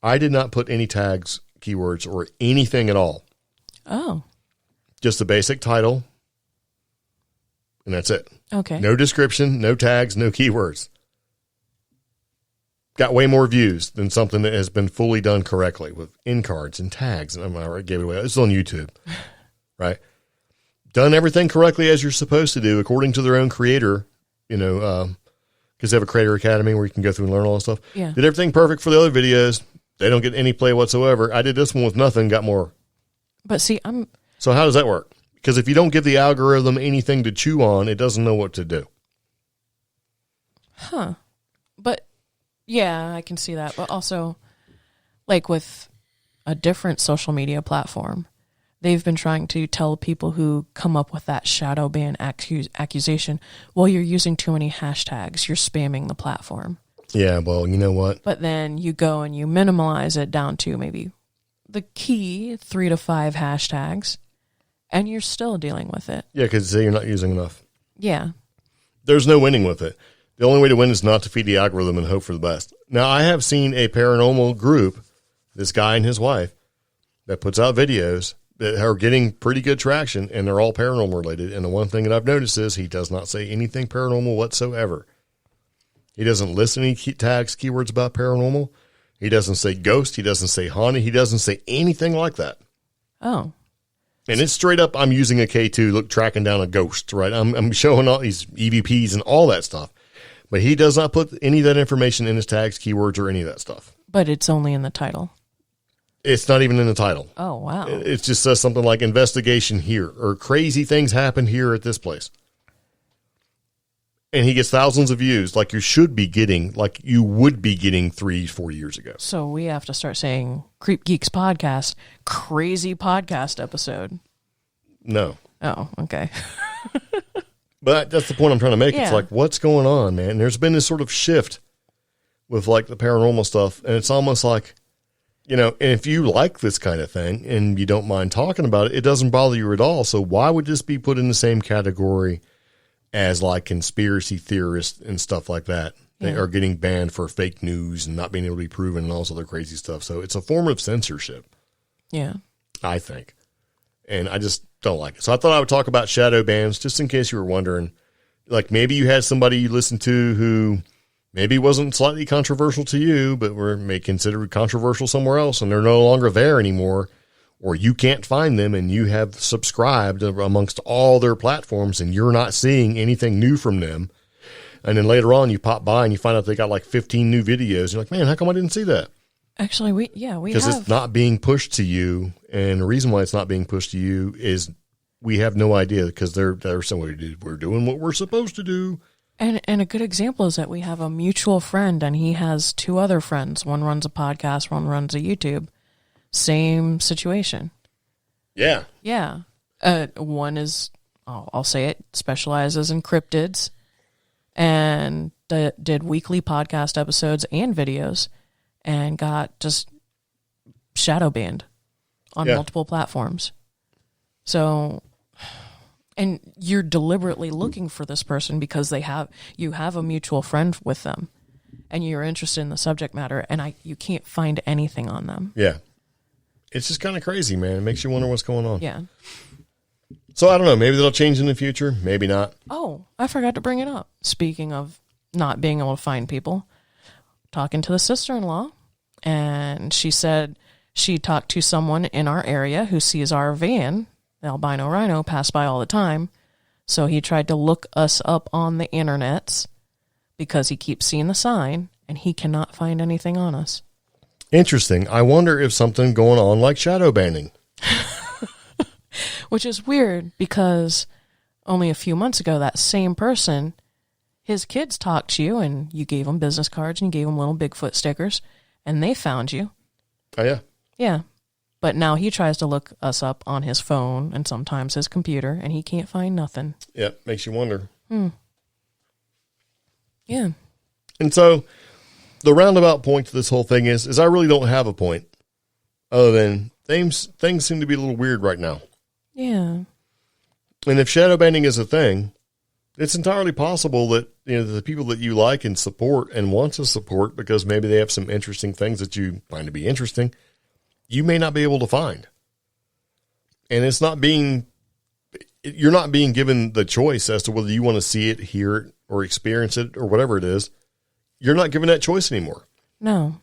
I did not put any tags, keywords, or anything at all. Oh. Just the basic title, and that's it. Okay. No description, no tags, no keywords. Got way more views than something that has been fully done correctly with end cards and tags. And I gave it away. It's on YouTube, right? Done everything correctly as you're supposed to do, according to their own creator, because they have a creator academy where you can go through and learn all this stuff. Yeah. Did everything perfect for the other videos. They don't get any play whatsoever. I did this one with nothing, got more. But see, So how does that work? Because if you don't give the algorithm anything to chew on, it doesn't know what to do. Huh. But yeah, I can see that. But also, like with a different social media platform, they've been trying to tell people who come up with that shadow ban accusation, well, you're using too many hashtags. You're spamming the platform. Yeah, well, you know what? But then you go and you minimize it down to maybe the key 3 to 5 hashtags, and you're still dealing with it. Yeah, because you're not using enough. Yeah. There's no winning with it. The only way to win is not to feed the algorithm and hope for the best. Now, I have seen a paranormal group, this guy and his wife, that puts out videos that are getting pretty good traction, and they're all paranormal related. And the one thing that I've noticed is he does not say anything paranormal whatsoever. He doesn't list any tags, keywords about paranormal. He doesn't say ghost. He doesn't say haunted. He doesn't say anything like that. Oh. And it's straight up, I'm using a K2, tracking down a ghost, right? I'm showing all these EVPs and all that stuff. But he does not put any of that information in his tags, keywords, or any of that stuff. But it's only in the title. It's not even in the title. Oh, wow. It just says something like investigation here or crazy things happened here at this place. And he gets thousands of views like you should be getting, like you would be getting 3-4 years ago. So we have to start saying CreepGeeks Podcast, crazy podcast episode. No. Oh, okay. But that's the point I'm trying to make. Yeah. It's like, what's going on, man? There's been this sort of shift with like the paranormal stuff. And it's almost like, you know, and if you like this kind of thing and you don't mind talking about it, it doesn't bother you at all. So why would this be put in the same category as like conspiracy theorists and stuff like that? They are getting banned for fake news and not being able to be proven and all this other crazy stuff. So it's a form of censorship. Yeah. I think. And I just don't like it. So I thought I would talk about shadow bans just in case you were wondering. Like maybe you had somebody you listened to who maybe wasn't slightly controversial to you, but were may considered controversial somewhere else and they're no longer there anymore, or you can't find them and you have subscribed amongst all their platforms and you're not seeing anything new from them. And then later on you pop by and you find out they got like 15 new videos. You're like, man, how come I didn't see that? Actually, we Because have. it's not being pushed to you. And the reason why it's not being pushed to you is we have no idea because they're somebody, we're doing what we're supposed to do. And a good example is that we have a mutual friend and he has two other friends. One runs a podcast, one runs a YouTube. Same situation. Yeah. Yeah. One is, I'll say it, specializes in cryptids and did weekly podcast episodes and videos and got just shadow banned on multiple platforms. So, and you're deliberately looking for this person because you have a mutual friend with them and you're interested in the subject matter and you can't find anything on them. Yeah. It's just kind of crazy, man. It makes you wonder what's going on. Yeah. So I don't know. Maybe that'll change in the future. Maybe not. Oh, I forgot to bring it up. Speaking of not being able to find people, talking to the sister-in-law, and she said she talked to someone in our area who sees our van, the Albino Rhino, pass by all the time. So he tried to look us up on the internets because he keeps seeing the sign, and he cannot find anything on us. Interesting. I wonder if something going on like shadow banning. Which is weird because only a few months ago, that same person, his kids talked to you and you gave them business cards and you gave them little Bigfoot stickers and they found you. Oh, yeah. Yeah. But now he tries to look us up on his phone and sometimes his computer and he can't find nothing. Yeah. Makes you wonder. Yeah. And so the roundabout point to this whole thing is I really don't have a point other than things seem to be a little weird right now. Yeah. And if shadow banning is a thing, it's entirely possible that, you know, the people that you like and support and want to support because maybe they have some interesting things that you find to be interesting, you may not be able to find. And you're not being given the choice as to whether you want to see it, hear it, or experience it, or whatever it is. You're not given that choice anymore. No.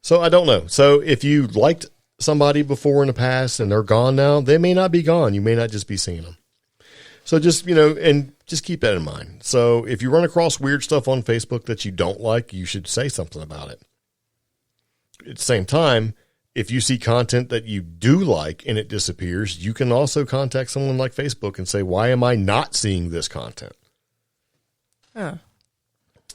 So I don't know. So if you liked somebody before in the past and they're gone now, they may not be gone. You may not just be seeing them. So just, you know, and just keep that in mind. So if you run across weird stuff on Facebook that you don't like, you should say something about it. At the same time, if you see content that you do like and it disappears, you can also contact someone like Facebook and say, why am I not seeing this content? Huh.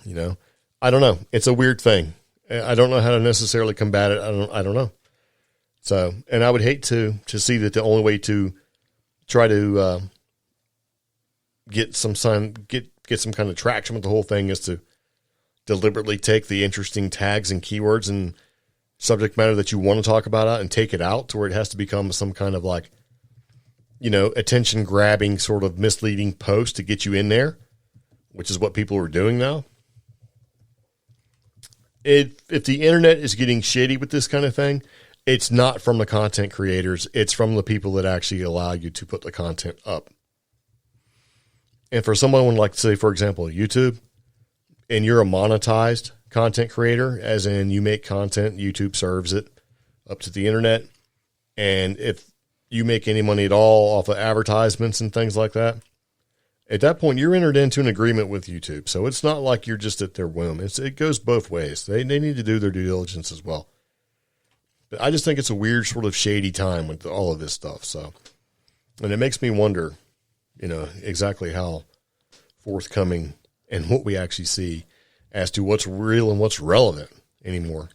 You know, I don't know. It's a weird thing. I don't know how to necessarily combat it. I don't know. So, and I would hate to see that the only way to try to get some kind of traction with the whole thing is to deliberately take the interesting tags and keywords and subject matter that you want to talk about out and take it out to where it has to become some kind of like, you know, attention grabbing sort of misleading post to get you in there, which is what people are doing now. If the internet is getting shady with this kind of thing, it's not from the content creators. It's from the people that actually allow you to put the content up. And for someone like, say, for example, YouTube, and you're a monetized content creator, as in you make content, YouTube serves it up to the internet. And if you make any money at all off of advertisements and things like that, at that point, you're entered into an agreement with YouTube. So it's not like you're just at their whim. It goes both ways. They need to do their due diligence as well. But I just think it's a weird sort of shady time with all of this stuff. So, and it makes me wonder, exactly how forthcoming and what we actually see as to what's real and what's relevant anymore.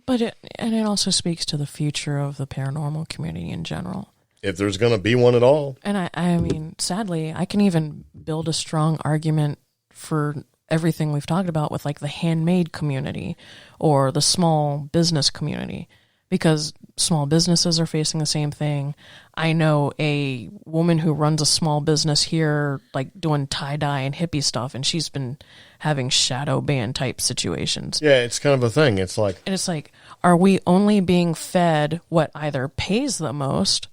But it also speaks to the future of the paranormal community in general. If there's going to be one at all. And I mean, sadly, I can even build a strong argument for everything we've talked about with like the handmade community or the small business community, because small businesses are facing the same thing. I know a woman who runs a small business here, like doing tie-dye and hippie stuff, and she's been having shadow ban type situations. Yeah, it's kind of a thing. It's like, are we only being fed what either pays the most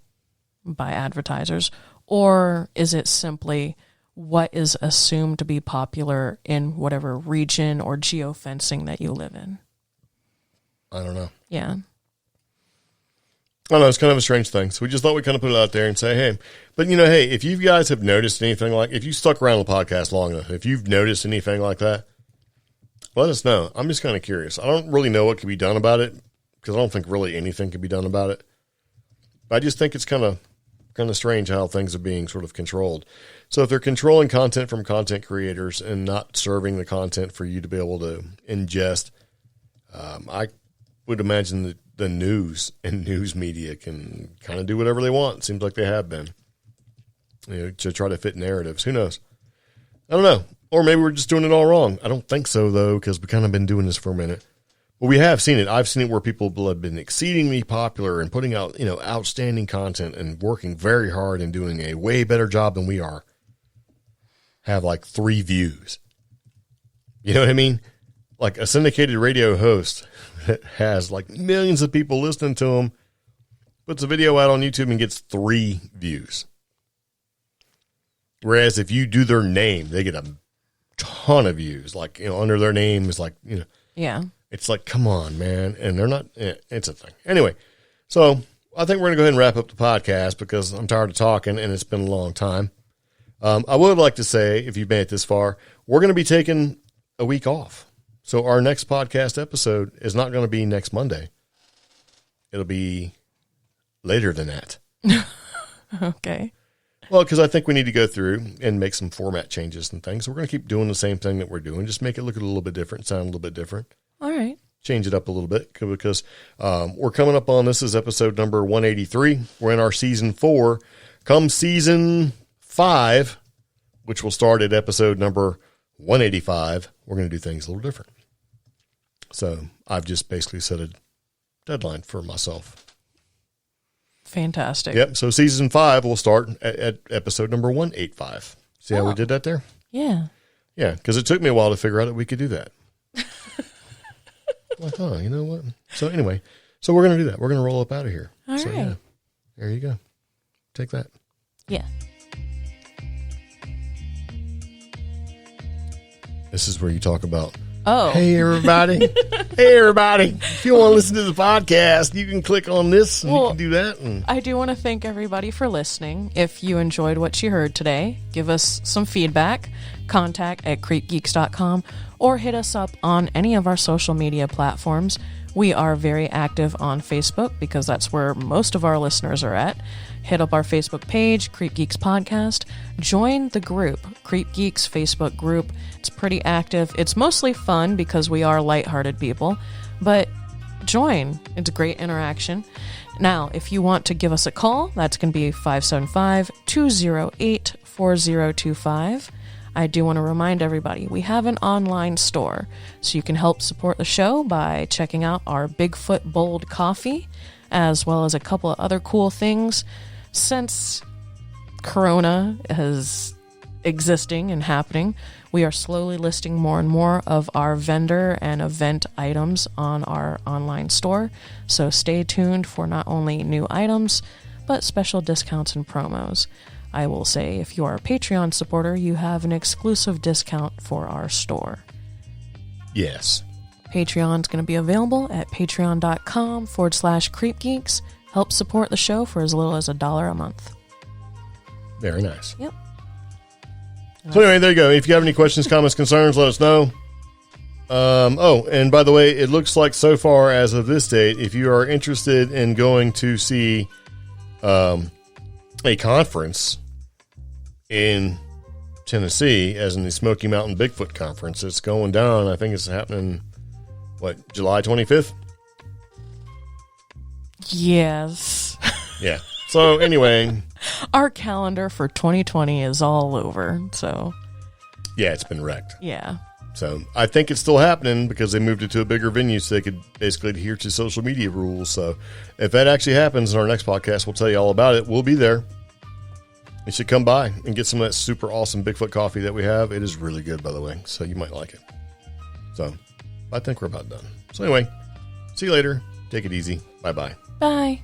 by advertisers, or is it simply what is assumed to be popular in whatever region or geofencing that you live in? I don't know. Yeah. I don't know. It's kind of a strange thing. So we just thought we'd kind of put it out there and say, hey, but hey, if you guys have noticed anything if you stuck around the podcast long enough, if you've noticed anything like that, let us know. I'm just kind of curious. I don't really know what can be done about it, because I don't think really anything can be done about it. But I just think it's kind of strange how things are being sort of controlled. So if they're controlling content from content creators and not serving the content for you to be able to ingest, I would imagine that the news and news media can kind of do whatever they want. It seems like they have been, to try to fit narratives. Who knows? I don't know. Or maybe we're just doing it all wrong. I don't think so, though, because we've kind of been doing this for a minute. But we have seen it. I've seen it where people have been exceedingly popular and putting out, outstanding content and working very hard and doing a way better job than we are. Have like 3 views. You know what I mean? Like a syndicated radio host that has like millions of people listening to him, puts a video out on YouTube and gets 3 views. Whereas if you do their name, they get a ton of views. Like, under their name is like, Yeah. It's like, come on, man. And they're not, it's a thing. Anyway, so I think we're going to go ahead and wrap up the podcast because I'm tired of talking and it's been a long time. I would like to say, if you've made it this far, we're going to be taking a week off. So our next podcast episode is not going to be next Monday. It'll be later than that. Okay. Well, because I think we need to go through and make some format changes and things. So we're going to keep doing the same thing that we're doing. Just make it look a little bit different, sound a little bit different. All right. Change it up a little bit because we're coming up on, this is episode number 183. We're in our season 4. Come season 5, which will start at episode number 185, we're going to do things a little different. So I've just basically set a deadline for myself. Fantastic. Yep. So season 5 will start at episode number 185. See how we did that there? Yeah. Yeah. Because it took me a while to figure out that we could do that. Like, oh, you know what? So anyway, so we're going to do that. We're going to roll up out of here. All so, right. Yeah, there you go. Take that. Yeah. This is where you talk about, Oh. hey, everybody. Hey, everybody. If you want to listen to the podcast, you can click on this and you can do that. And I do want to thank everybody for listening. If you enjoyed what you heard today, give us some feedback. Contact at CreepGeeks.com or hit us up on any of our social media platforms. We are very active on Facebook because that's where most of our listeners are at. Hit up our Facebook page, CreepGeeks Podcast. Join the group, CreepGeeks Facebook group. It's pretty active. It's mostly fun because we are lighthearted people, but join. It's a great interaction. Now, if you want to give us a call, that's going to be 575-208-4025. I do want to remind everybody, we have an online store, so you can help support the show by checking out our Bigfoot Bold coffee, as well as a couple of other cool things. Since Corona is existing and happening, we are slowly listing more and more of our vendor and event items on our online store, so stay tuned for not only new items, but special discounts and promos. I will say, if you are a Patreon supporter, you have an exclusive discount for our store. Yes. Patreon's going to be available at patreon.com/CreepGeeks. Help support the show for as little as $1 a month. Very nice. Yep. So anyway, there you go. If you have any questions, comments, concerns, let us know. And by the way, it looks like so far as of this date, if you are interested in going to see a conference in Tennessee, as in the Smoky Mountain Bigfoot Conference, it's going down. I think it's happening, July 25th? Yes. Yeah. So anyway, our calendar for 2020 is all over. So yeah, it's been wrecked. Yeah. So I think it's still happening because they moved it to a bigger venue so they could basically adhere to social media rules. So if that actually happens in our next podcast, we'll tell you all about it. We'll be there. You should come by and get some of that super awesome Bigfoot coffee that we have. It is really good, by the way. So you might like it. So I think we're about done. So anyway, see you later. Take it easy. Bye-bye. Bye.